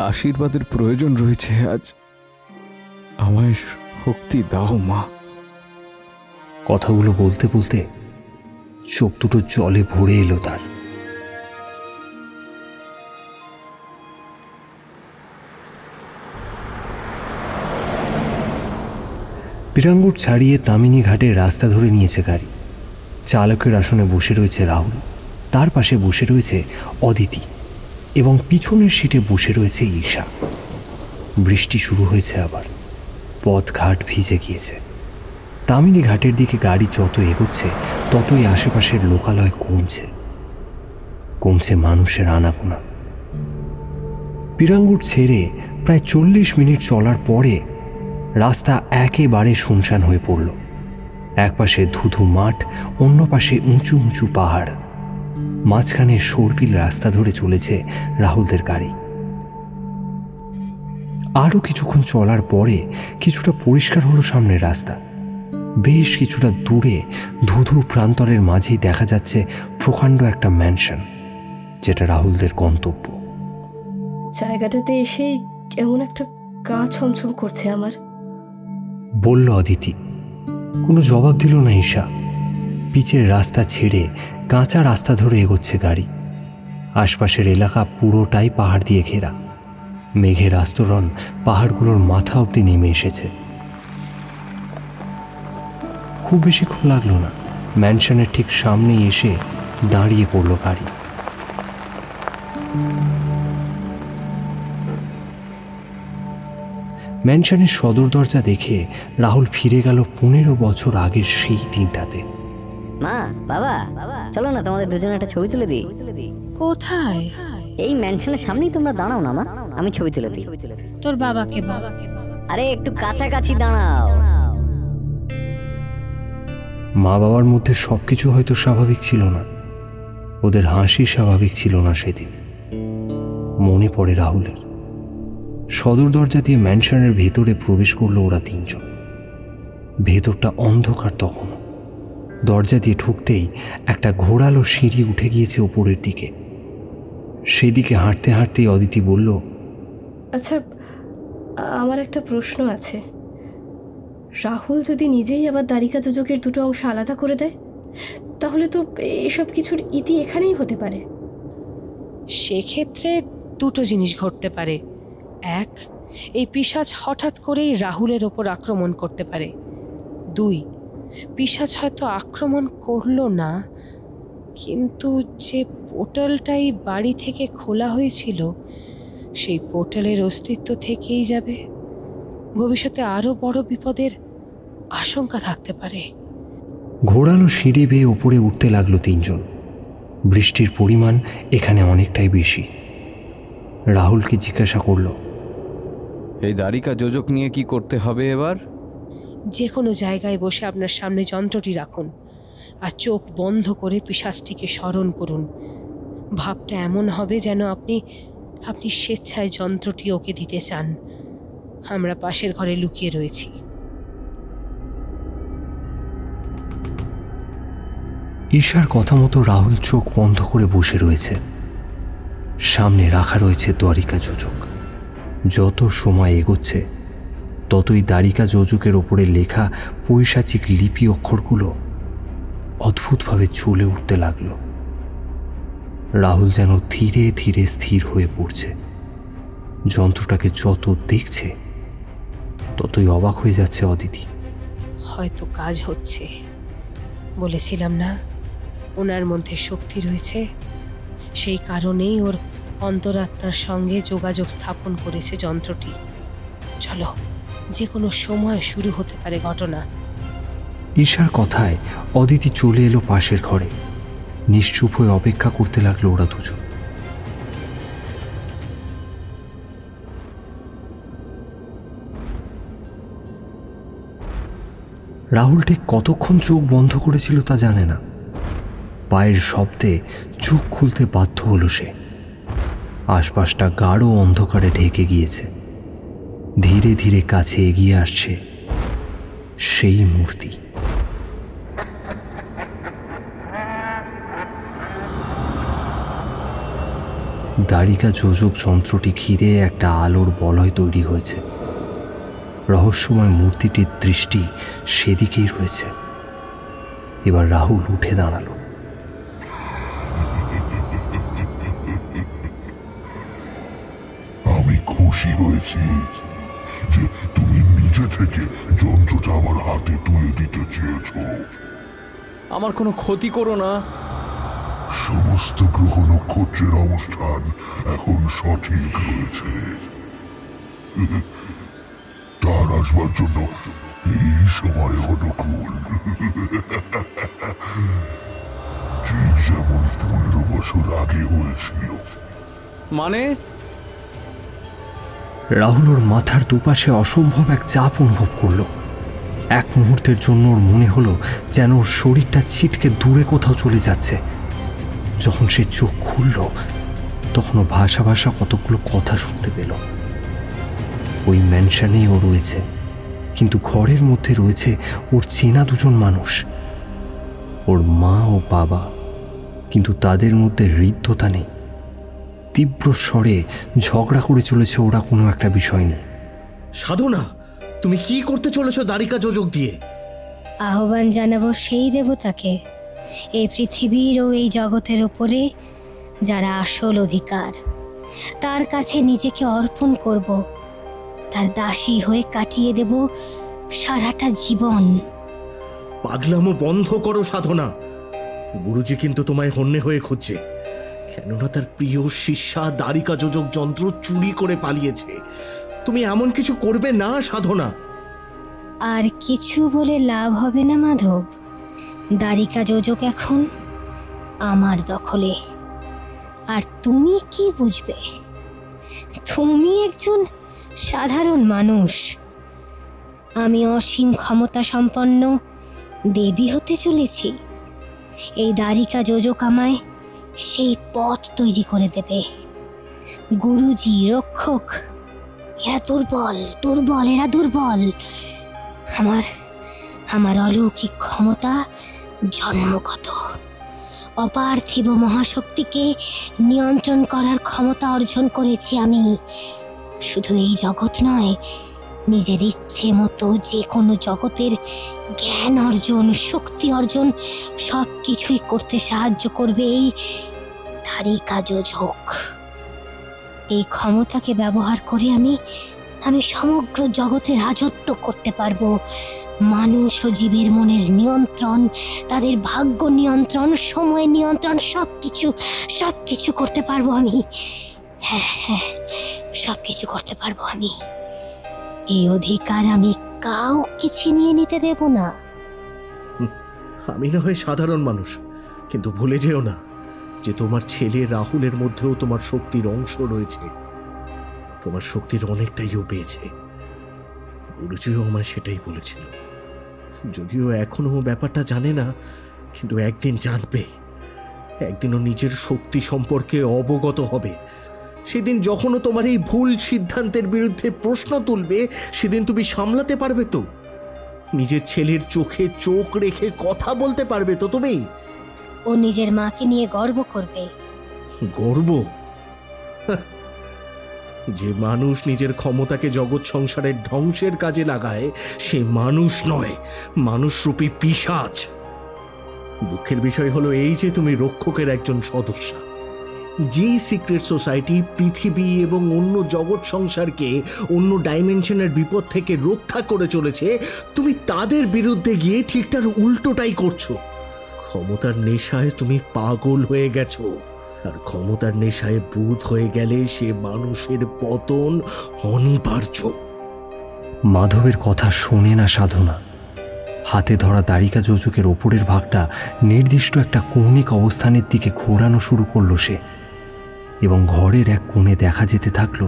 Speaker 3: আশীর্বাদের প্রয়োজন রয়েছে আজ। আমায় শক্তি দাও মা।
Speaker 1: কথাগুলো বলতে বলতে চোখ দুটো জলে ভরে এলো তার। পিরাঙ্গুর ছাড়িয়ে তামিনী ঘাটের রাস্তা ধরে নিয়েছে গাড়ি। চালকের আসনে বসে রয়েছে রাহুল, তার পাশে বসে রয়েছে অদিতি এবং পিছনের সিটে বসে রয়েছে ঈশা। বৃষ্টি শুরু হয়েছে আবার, পথ ঘাট ভিজে গিয়েছে। তামিনী ঘাটের দিকে গাড়ি যত এগোচ্ছে ততই আশেপাশের লোকালয় কমছে মানুষের আনাগোনা। পিরাঙ্গুর ছেড়ে প্রায় 40 মিনিট চলার পরে রাস্তা একেবারে শুনশান হয়ে পড়ল। একপাশে ধুধু মাঠ, অন্য পাশে উঁচু উঁচু পাহাড়, মাঝখানে সর্পিল রাস্তা ধরে চলেছে রাহুলদের গাড়ি। আরও কিছুক্ষণ চলার পরে কিছুটা পরিষ্কার হলো সামনের রাস্তা। বেশ কিছুটা দূরে ধুধু প্রান্তরের মাঝেই দেখা যাচ্ছে প্রকাণ্ড একটা ম্যানশন, যেটা রাহুলদের গন্তব্য।
Speaker 2: জায়গাটাতে এসেই কেমন একটা গা ছমছম করছে আমার,
Speaker 1: বলল অদিতি। কোনো জবাব দিল না ঈশা। পিচের রাস্তা ছেড়ে কাঁচা রাস্তা ধরে এগোচ্ছে গাড়ি। আশপাশের এলাকা পুরোটাই পাহাড় দিয়ে ঘেরা। মেঘের আস্তরণ পাহাড়গুলোর মাথা অবধি নেমে এসেছে। খুব বেশিক্ষণ লাগলো না, ম্যানশনের ঠিক সামনেই এসে দাঁড়িয়ে পড়ল গাড়ি। ম্যানশনের সদর দরজা দেখে রাহুল ফিরে গেল 15 বছর আগের সেই দিনটাতে।
Speaker 11: মা, বাবা, চলো না তোমাদের দুজনে একটা ছবি তুলে দিই।
Speaker 10: কোথায়?
Speaker 11: এই ম্যানশনের সামনেই তোমরা দাঁড়াও না মা, আমি ছবি তুলে দিই।
Speaker 10: তোর বাবাকে বল।
Speaker 11: আরে একটু কাছাকাছি দাঁড়াও।
Speaker 1: মা বাবার মধ্যে সবকিছু হয়তো স্বাভাবিক ছিল না, ওদের হাসি স্বাভাবিক ছিল না সেদিন। মনে পড়ে রাহুলের। সদর দরজা দিয়ে ম্যানশনের ভেতরে প্রবেশ করলো ওরা 3 জন। ভেতরটা অন্ধকার তখনও। দরজা দিয়ে ঢুকতেই একটা ঘোরালো সিঁড়ি উঠে গিয়েছে ওপরের দিকে। সেদিকে হাঁটতে হাঁটতেই অদিতি বলল,
Speaker 2: আচ্ছা, আমার একটা প্রশ্ন আছে। রাহুল যদি নিজেই আবার দ্বারিকা যোজকের দুটো অংশ আলাদা করে দেয়, তাহলে তো এসব কিছুর ইতি এখানেই হতে পারে।
Speaker 10: সেক্ষেত্রে দুটো জিনিস ঘটতে পারে। এক, এই পিশাচ হঠাৎ করেই রাহুলের ওপর আক্রমণ করতে পারে। 2, পিশাচ হয়তো আক্রমণ করলো না, কিন্তু যে পোর্টালটাই বাড়ি থেকে খোলা হয়েছিল সেই পোর্টালের অস্তিত্ব থেকেই যাবে। ভবিষ্যতে আরও বড় বিপদের আশঙ্কা থাকতে পারে।
Speaker 1: ঘোরালো সিঁড়ি বেয়ে উপরে উঠতে লাগলো 3 জন। বৃষ্টির পরিমাণ এখানে অনেকটাই বেশি। রাহুলকে জিজ্ঞাসা করল,
Speaker 3: এই দ্বারিকা যোজক নিয়ে কি করতে হবে এবার?
Speaker 10: যে কোনো জায়গায় বসে আপনার সামনে যন্ত্রটি রাখুন আর চোখ বন্ধ করে পিশাচটিকে স্মরণ করুন। ভাবটা এমন হবে যেন আপনি স্বেচ্ছায় যন্ত্রটি ওকে দিতে চান। আমরা পাশের ঘরে লুকিয়ে রয়েছি।
Speaker 1: ঈশার কথা মতো রাহুল চোখ বন্ধ করে বসে রয়েছে। সামনে রাখা রয়েছে দ্বারিকা যোজক। যত সময় এগোচ্ছে ততই দ্বারিকা যোজকের ওপরে লেখা পৈশাচিক লিপি অক্ষরগুলো অদ্ভুতভাবে চলে উঠতে লাগল। রাহুল যেন ধীরে ধীরে স্থির হয়ে পড়ছে। যন্ত্রটাকে যত দেখছে ততই অবাক হয়ে যাচ্ছে অদিতি।
Speaker 10: হয়তো কাজ হচ্ছে। বলেছিলাম না, ওনার মধ্যে শক্তি রয়েছে। সেই কারণেই ওর অন্তরাত্মার সঙ্গে যোগাযোগ স্থাপন করেছে যন্ত্রটি। চলো, যে কোনো সময় শুরু হতে পারে ঘটনা।
Speaker 1: ঈশার কথায় অদিতি চলে এলো পাশের ঘরে। নিশ্চুপ হয়ে অপেক্ষা করতে লাগলো ওরা দুজন। রাহুল ঠিক কতক্ষণ চোখ বন্ধ করেছিল তা জানে না। পায়ের শব্দে চোখ খুলতে বাধ্য হলো সে। আশপাশটা গাঢ় অন্ধকারে ঢেকে গিয়েছে। ধীরে ধীরে কাছে এগিয়ে আসছে সেই মূর্তি। দ্বারিকা যোজক যন্ত্রটি ঘিরে একটা আলোর বলয় তৈরি হয়েছে। রহস্যময় মূর্তিটির দৃষ্টি সেদিকেই রয়েছে। এবার রাহুল উঠে দাঁড়ালো।
Speaker 12: খুশি হয়েছি যে তুমি নিজে থেকে যন্ত্রটা আমার হাতে তুলে দিতে চেয়েছো।
Speaker 3: আমার কোনো ক্ষতি করো না।
Speaker 12: সমস্ত গ্রহ নক্ষত্রের অবস্থান এখন সঠিক রয়েছে। তার আসবার জন্য এই সময় অনুকূল, ঠিক যেমন 15 বছর আগে হয়েছিল।
Speaker 3: মানে?
Speaker 1: রাহুল ওর মাথার দুপাশে অসম্ভব এক চাপ অনুভব করলো। এক মুহূর্তের জন্য ওর মনে হলো যেন ওর শরীরটা ছিটকে দূরে কোথাও চলে যাচ্ছে। যখন সে চোখ খুলল তখন ও ভাষা ভাষা কতগুলো কথা শুনতে পেল। ওই ম্যানশনেই ও রয়েছে, কিন্তু ঘরের মধ্যে রয়েছে ওর চেনা দুজন মানুষ, ওর মা ও বাবা, কিন্তু তাদের মধ্যে হৃদ্যতা নেই। তীব্র স্বরে ঝগড়া করে চলেছে ওরা কোনো একটা বিষয় নিয়ে।
Speaker 5: সাধনা, তুমি কি করতে চলেছো দ্বারিকা যোজক দিয়ে?
Speaker 13: আহ্বান জানাবো সেই দেবতাকে এই পৃথিবীর ও এই জগতের উপরে যারা আসল অধিকার, তার কাছে নিজেকে অর্পণ করব, তার দাসী হয়ে কাটিয়ে দেব সারাটা জীবন।
Speaker 5: পাগলামো বন্ধ করো সাধনা। গুরুজি কিন্তু তোমায় হন্যে হয়ে খুঁজছে, কেননা তার প্রিয় শিষ্যা দ্বারিকা যোজক যন্ত্র চুরি করে পালিয়েছে। তুমি এমন কিছু করবে না সাধনা।
Speaker 13: আর কিছু বলে লাভ হবে না মাধব। দ্বারিকা যোজক এখন আমার দখলে। আর তুমি কি বুঝবে? তুমি একজন সাধারণ মানুষ, আমি অসীম ক্ষমতা সম্পন্ন দেবী হতে চলেছি। এই দ্বারিকা যোজক আমায় সেই পথ তৈরি করে দেবে। গুরুজি, রক্ষক, এরা দুর্বল দুর্বল, এরা দুর্বল। আমার অলৌকিক ক্ষমতা জন্মগত। অপার্থিব মহাশক্তিকে নিয়ন্ত্রণ করার ক্ষমতা অর্জন করেছি আমি। শুধু এই জগৎ নয়, নিজের ইচ্ছে মতো যে কোনো জগতের জ্ঞান অর্জন, শক্তি অর্জন সব কিছুই করতে সাহায্য করবে এই দ্বারিকা যোজক। এই ক্ষমতাকে ব্যবহার করে আমি সমগ্র জগতে রাজত্ব করতে পারবো। মানুষ ও জীবের মনের নিয়ন্ত্রণ, তাদের ভাগ্য নিয়ন্ত্রণ, সময় নিয়ন্ত্রণ, সব কিছু করতে পারবো আমি। হ্যাঁ, সব কিছু করতে পারবো আমি। এই অধিকার আমি কাউকে ছিনিয়ে নিতে দেব না।
Speaker 5: আমি না হয় সাধারণ মানুষ, কিন্তু ভুলে যেও না যে তোমার ছেলে রাহুলের মধ্যেও তোমার শক্তির অংশ রয়েছে। তোমার শক্তির অনেকটাইও পেয়েছে। গুরুজিও আমায় সেটাই বলেছিল। যদিও এখনো ব্যাপারটা জানে না, কিন্তু একদিন জানবে। একদিনও নিজের শক্তি সম্পর্কে অবগত হবে। সেদিন যখনও তোমার এই ভুল সিদ্ধান্তের বিরুদ্ধে প্রশ্ন তুলবে, সেদিন তুমি সামলাতে পারবে তো? নিজের ছেলের চোখে চোখ রেখে কথা বলতে পারবে তো তুমি?
Speaker 13: ও নিজের মাকে নিয়ে গর্ব করবে।
Speaker 5: গর্ব? যে মানুষ নিজের ক্ষমতাকে জগৎ সংসারের ধ্বংসের কাজে লাগায়, সে মানুষ নয়, মানুষরূপী পিশাচ। দুঃখের বিষয় হলো এই যে তুমি রক্ষকের একজন সদস্য। যে সিক্রেট সোসাইটি পৃথিবী এবং অন্য জগৎ সংসারকে অন্য ডাইমেনশনের বিপদ থেকে রক্ষা করে চলেছে, তুমি তাদের বিরুদ্ধে গিয়ে ঠিক তার উল্টোটাই করছো। ক্ষমতার নেশায় তুমি পাগল হয়ে গেছো, আর ক্ষমতার নেশায় ভূত হয়ে গেলে সে মানুষের পতন অনিবার্য।
Speaker 1: মাধবের কথা শোনে না সাধনা। হাতে ধরা দ্বারিকা যোজকের ওপরের ভাগটা নির্দিষ্ট একটা কৌণিক অবস্থানের দিকে ঘোরানো শুরু করলো সে, এবং ঘরের এক কোণে দেখা যেতে থাকলো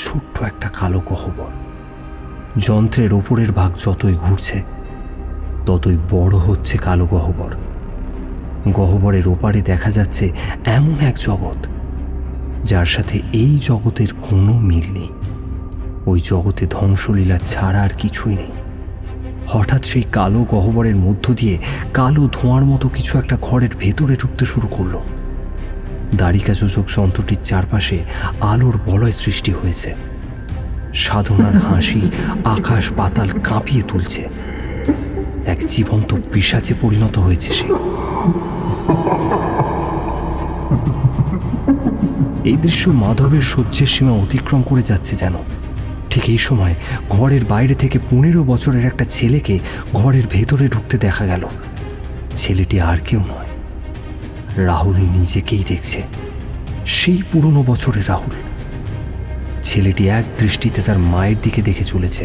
Speaker 1: ছোট্ট একটা কালো গহ্বর। যন্ত্রের ওপরের ভাগ যতই ঘুরছে ততই বড় হচ্ছে কালো গহ্বর। গহ্বরের ওপারে দেখা যাচ্ছে এমন এক জগৎ যার সাথে এই জগতের কোনো মিল নেই। ওই জগতে ধ্বংসলীলা ছাড়া আর কিছুই নেই। হঠাৎ সেই কালো গহ্বরের মধ্য দিয়ে কালো ধোঁয়ার মতো কিছু একটা ঘরের ভেতরে ঢুকতে শুরু করলো। দ্বারিকা যোজক যন্ত্রটির চারপাশে আলোর বলয় সৃষ্টি হয়েছে। সাধনার হাসি আকাশ পাতাল কাঁপিয়ে তুলছে। এক জীবন্ত পিশাচে পরিণত হয়েছে সে। এই দৃশ্য মাধবের সহ্যের সীমা অতিক্রম করে যাচ্ছে যেন। ঠিক এই সময় ঘরের বাইরে থেকে 15 বছরের একটা ছেলেকে ঘরের ভেতরে ঢুকতে দেখা গেল। ছেলেটি আর কেউ নয়, রাহুল নিজেকেই দেখছে, সেই পুরনো বছরের রাহুল। ছেলেটি এক দৃষ্টিতে তার মায়ের দিকে দেখে চলেছে।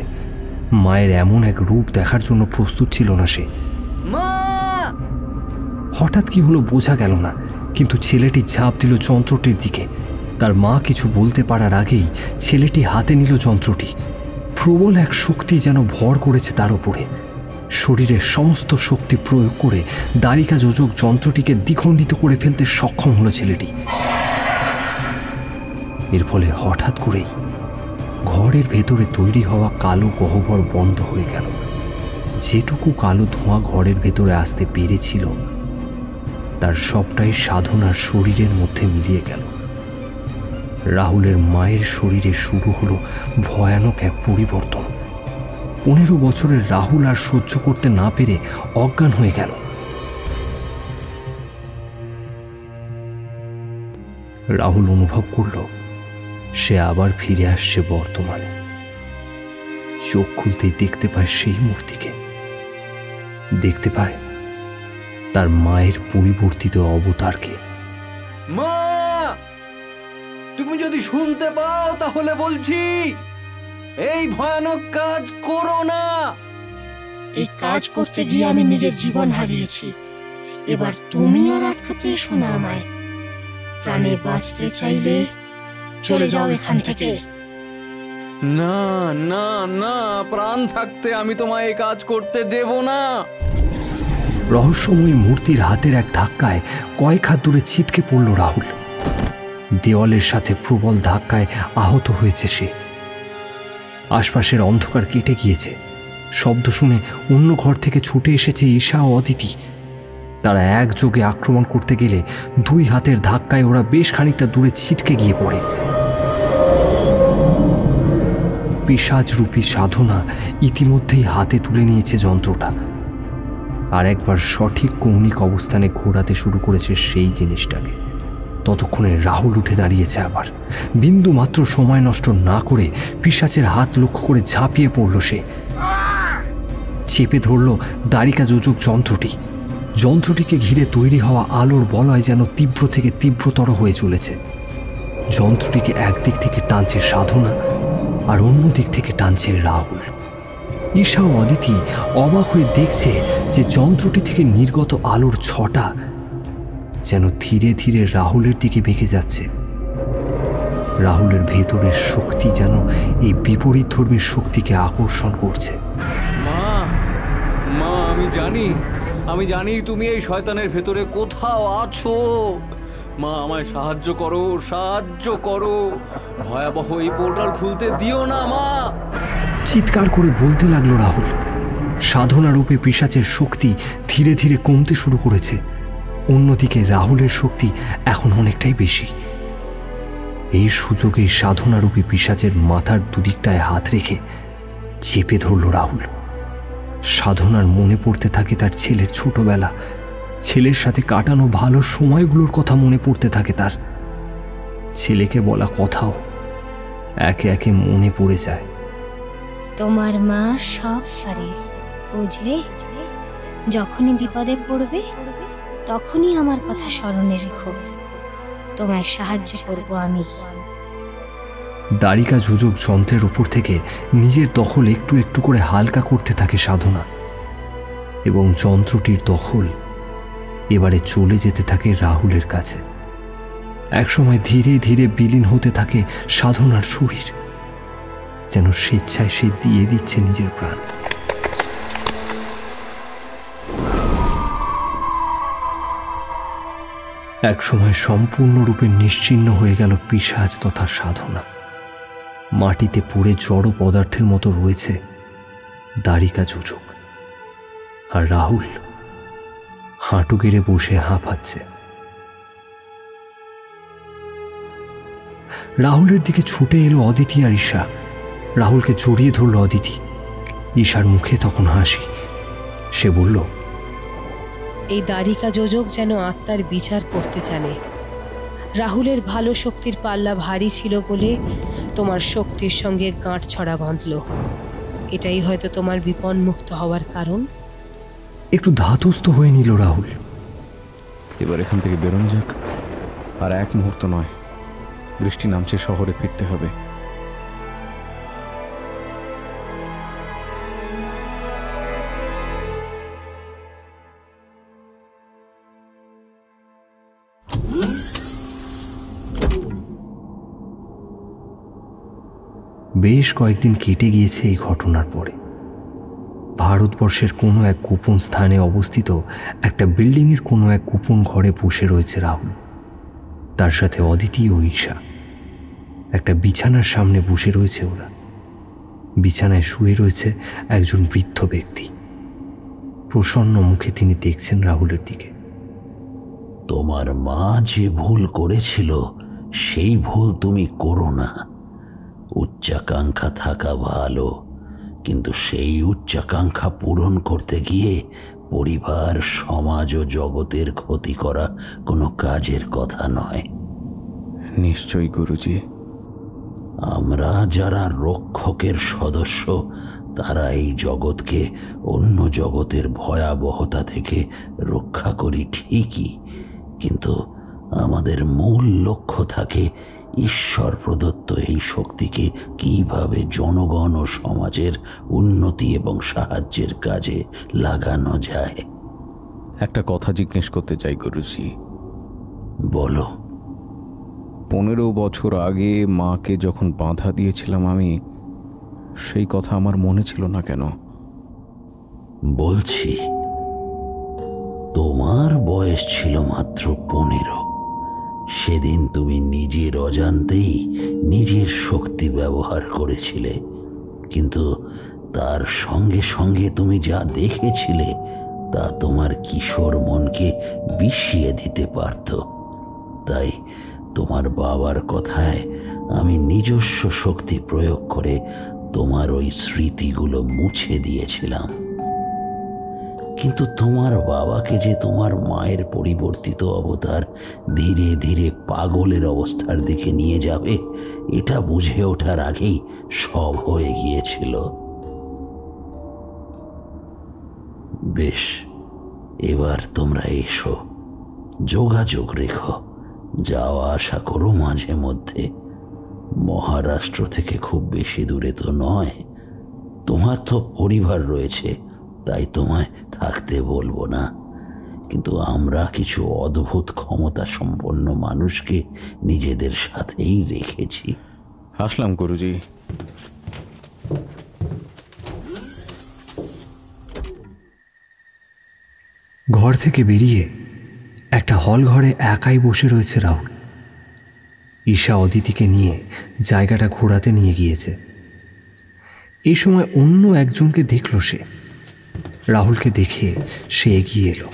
Speaker 1: মায়ের এমন এক রূপ দেখার জন্য প্রস্তুত ছিল না সে। হঠাৎ কি হলো বোঝা গেল না, কিন্তু ছেলেটি ঝাঁপ দিল যন্ত্রটির দিকে। তার মা কিছু বলতে পারার আগেই ছেলেটি হাতে নিল যন্ত্রটি। প্রবল এক শক্তি যেন ভর করেছে তার উপরে। শরীরের সমস্ত শক্তি প্রয়োগ করে দ্বারিকা যোজক যন্ত্রটিকে দ্বিখণ্ডিত করে ফেলতে সক্ষম হলো ছেলেটি। এর ফলে হঠাৎ করেই ঘরের ভেতরে তৈরি হওয়া কালো গহ্বর বন্ধ হয়ে গেল। যেটুকু কালো ধোঁয়া ঘরের ভেতরে আসতে পেরেছিল তার সবটাই সাধনার শরীরের মধ্যে মিলিয়ে গেল। রাহুলের মায়ের শরীরে শুরু হলো ভয়ানক এক পরিবর্তন। 15 বছরের রাহুল আর সহ্য করতে না পেরে অজ্ঞান হয়ে গেল। রাহুল অনুভব করল সে আবার ফিরে আসছে বর্তমানে। চোখ খুলতেই দেখতে পায় সেই মূর্তিকে, দেখতে পায় তার মায়ের পরিবর্তিত অবতারকে।
Speaker 9: মা, তুমি যদি শুনতে পাও তাহলে বলছি, এই ভয়ানক কাজ করো না।
Speaker 13: এই কাজ করতে গিয়ে আমি নিজের জীবন হারিয়েছি, এবার তুমি আর আটকাতে এসো না আমায়। প্রাণে বাঁচতে চাইলে চলে যাও এখান থেকে।
Speaker 9: না না না, প্রাণ থাকতে আমি তোমায় এই কাজ করতে দেব না।
Speaker 1: রহস্যময়ী মূর্তির হাতের এক ধাক্কায় কয়েক হাত দূরে ছিটকে পড়ল রাহুল। দেওয়ালের সাথে প্রবল ধাক্কায় আহত হয়েছে সে। আশপাশের অন্ধকার কেটে গিয়েছে। শব্দ শুনে অন্য ঘর থেকে ছুটে এসেছে ঈশা ও অদিতি। তারা একযোগে আক্রমণ করতে গেলে 2 হাতের ধাক্কায় ওরা বেশ খানিকটা দূরে ছিটকে গিয়ে পড়ে। পিশাচরূপী সাধনা ইতিমধ্যেই হাতে তুলে নিয়েছে যন্ত্রটা, আর একবার সঠিক কৌণিক অবস্থানে ঘোরাতে শুরু করেছে সেই জিনিসটাকে। ততক্ষণে রাহুল উঠে দাঁড়িয়েছে আবার। বিন্দু মাত্র সময় নষ্ট না করে পিশাচের হাত লক্ষ্য করে ঝাঁপিয়ে পড়ল সে। চেপে ধরল দ্বারিকা যোজক যন্ত্রটি। যন্ত্রটিকে ঘিরে তৈরি হওয়া আলোর বলয় যেন তীব্র থেকে তীব্রতর হয়ে চলেছে। যন্ত্রটিকে একদিক থেকে টানছে সাধনা, আর অন্য দিক থেকে টানছে রাহুল। ঈশা ও অদিতি অবাক হয়ে দেখছে যে যন্ত্রটি থেকে নির্গত আলোর ছটা যেন ধীরে ধীরে রাহুলের দিকে বেঁকে যাচ্ছে। রাহুলের ভেতরের শক্তি যেন এই বিপরীত ধর্মীর শক্তিকে আকর্ষণ করছে।
Speaker 9: মা, মা, আমি জানি তুমি এই শয়তানের ভেতরে কোথাও আছো। মা, আমায় সাহায্য করো। ভয়াবহ এই পোর্টাল খুলতে দিও না মা।
Speaker 1: চিৎকার করে বলতে লাগলো রাহুল। সাধনা রূপে পিশাচের শক্তি ধীরে ধীরে কমতে শুরু করেছে। অন্যদিকে রাহুলের শক্তি এখন অনেকটাই বেশি। এই সুযোগে সাধনারূপী পিশাচের মাথার দুদিকটায় হাত রেখে চেপে ধরল রাহুল। সাধনার মনে পড়তে থাকে তার ছেলের ছোটবেলা, ছেলের সাথে কাটানো ভালো সময়গুলোর কথা মনে পড়তে থাকে তার। ছেলেকে বলা কথাও একে একে মনে পড়ে যায়।
Speaker 13: তোমার মা সব পারে, বুঝলে? যখনই বিপদে পড়বে তখনই আমার কথা স্মরণে রেখো, তোমায় সাহায্য করব আমি।
Speaker 1: দ্বারিকা যোজক যন্ত্রের উপর থেকে নিজের দখল একটু একটু করে হালকা করতে থাকে সাধনা, এবং যন্ত্রটির দখল এবারে চলে যেতে থাকে রাহুলের কাছে। একসময় ধীরে ধীরে বিলীন হতে থাকে সাধনার শরীর, যেন স্বেচ্ছায় সে দিয়ে দিচ্ছে নিজের প্রাণ। একসময় সম্পূর্ণরূপে নিশ্চিহ্ন হয়ে গেল পিশাচ তথা সাধনা। মাটিতে পড়ে জড় পদার্থের মতো রয়েছে দ্বারিকা যোজক, আর রাহুল হাঁটু গেড়ে বসে হাঁপাচ্ছে। রাহুলের দিকে ছুটে এলো অদিতি আর ঈশা। রাহুলকে জড়িয়ে ধরল অদিতি। ঈশার মুখে তখন হাসি। সে বলল,
Speaker 10: এই দ্বারিকা যোজক যেন আত্মার বিচার করতে জানে, রাহুলের ভালো শক্তির পাল্লা ভারী ছিল বলে তোমার শক্তির সঙ্গে গাঁট ছড়া বাঁধল। এটাই হয়তো তোমার বিপন্মুক্ত হওয়ার কারণ।
Speaker 1: একটু ধাতস্থ হয়ে নিল রাহুল।
Speaker 3: এবার এখান থেকে বেরোনো যাক, আর এক মুহূর্ত নয়। বৃষ্টি নামছে, শহরে ফিরতে হবে।
Speaker 1: বেশ কয়েকদিন কেটে গিয়েছে এই ঘটনার পরে। ভারতবর্ষের কোনো এক গোপন স্থানে অবস্থিত একটা বিল্ডিংয়ের কোনো এক গোপন ঘরে বসে রয়েছে রাহুল, তার সাথে অদিতি ও ঈশা। একটা বিছানার সামনে বসে রয়েছে ওরা। বিছানায় শুয়ে রয়েছে একজন বৃদ্ধ ব্যক্তি। প্রসন্ন মুখে তিনি দেখছেন রাহুলের দিকে।
Speaker 14: তোমার মা যে ভুল করেছিল সেই ভুল তুমি করো না। উচ্চাকাঙ্ক্ষা থাকা ভালো, কিন্তু সেই উচ্চাকাঙ্ক্ষা পূরণ করতে গিয়ে পরিবার, সমাজ ও জগতের ক্ষতি করা কোনো কাজের কথা নয়।
Speaker 3: নিশ্চয়ই গুরুজি।
Speaker 14: আমরা যারা রক্ষকের সদস্য, তারা এই জগৎকে অন্য জগতের ভয়াবহতা থেকে রক্ষা করি ঠিকই, কিন্তু আমাদের মূল লক্ষ্য থাকে ঈশ্বর প্রদত্ত এই শক্তিকে কিভাবে জনগণ ও সমাজের উন্নতি এবং সাহায্যের কাজে লাগানো যায়।
Speaker 3: একটা কথা জিজ্ঞেস করতে চাই গুরুজি।
Speaker 14: বলো।
Speaker 3: 15 বছর আগে মাকে যখন বাধা দিয়েছিলাম আমি, সেই কথা আমার মনে ছিল না কেন?
Speaker 14: বলছি, তোমার বয়স ছিল মাত্র 15। সেদিন তুমি নিজের অজান্তেই নিজের শক্তি ব্যবহার করেছিলে, কিন্তু তার সঙ্গে সঙ্গে তুমি যা দেখেছিলে তা তোমার কিশোর মনকে বিষিয়ে দিতে পারত। তাই তোমার বাবার কথায় আমি নিজস্ব শক্তি প্রয়োগ করে তোমার ওই স্মৃতিগুলো মুছে দিয়েছিলাম। কিন্তু তোমার বাবাকে যে তোমার মায়ের পরিবর্তিত অবতার ধীরে ধীরে পাগলের অবস্থার দিকে নিয়ে যাবে, এটা বুঝে ওঠার আগেই সব হয়ে গিয়েছিল। বেশ, এবার তোমরা এসো, যোগাযোগ রেখো, যাওয়া আসা করো মাঝে মধ্যে। মহারাষ্ট্র থেকে খুব বেশি দূরে তো নয়। তোমার তো পরিবার রয়েছে, তাই তোমায় থাকতে বলবো না, কিন্তু আমরা কিছু অদ্ভুত ক্ষমতা সম্পন্ন মানুষকে নিজেদের সাথেই রেখেছি।
Speaker 3: আসলাম গুরুজি।
Speaker 1: ঘর থেকে বেরিয়ে একটা হল ঘরে একাই বসে রয়েছে রাহুল। ঈশা অদিতিকে নিয়ে জায়গাটা ঘোরাতে নিয়ে গিয়েছে। এই সময় অন্য একজনকে দেখল সে। রাহুলকে দেখে সে এগিয়ে এলো।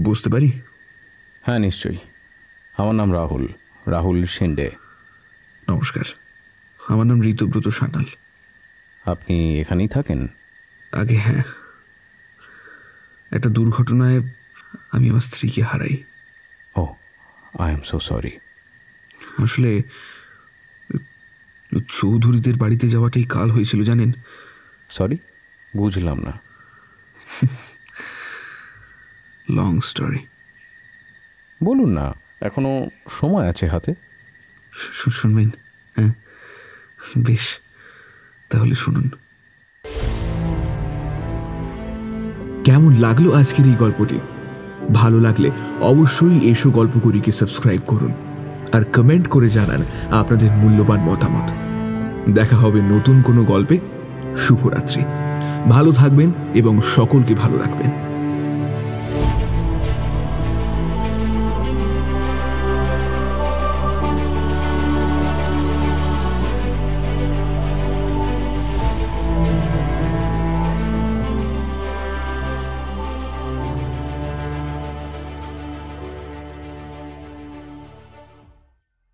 Speaker 4: বুঝতে পারি?
Speaker 3: হ্যাঁ, নিশ্চয়ই। আমার নাম রাহুল, রাহুল শিন্ডে।
Speaker 4: নমস্কার, আমার নাম ঋতুব্রত সান্যাল।
Speaker 3: আপনি এখানেই থাকেন?
Speaker 4: আগে হ্যাঁ, একটা দুর্ঘটনায় আমি আমার স্ত্রীকে হারাই।
Speaker 3: ও, আই এম সো সরি।
Speaker 4: আসলে চৌধুরীদের বাড়িতে যাওয়াটাই কাল হয়েছিল, জানেন।
Speaker 3: সরি, বুঝলাম না।
Speaker 4: Long story.
Speaker 3: বলুন না, এখনো সময় আছে হাতে।
Speaker 4: শুনবেন? হ্যাঁ, বেশ, তাহলে শুনুন। কেমন লাগলো আজকের এই গল্পটি? ভালো লাগলে অবশ্যই এসো গল্পগুলিকে সাবস্ক্রাইব করুন আর কমেন্ট করে জানান আপনাদের মূল্যবান মতামত। দেখা হবে নতুন কোনো গল্পে। শুভরাত্রি। ভালো থাকবেন এবং সকলকে ভালো রাখবেন।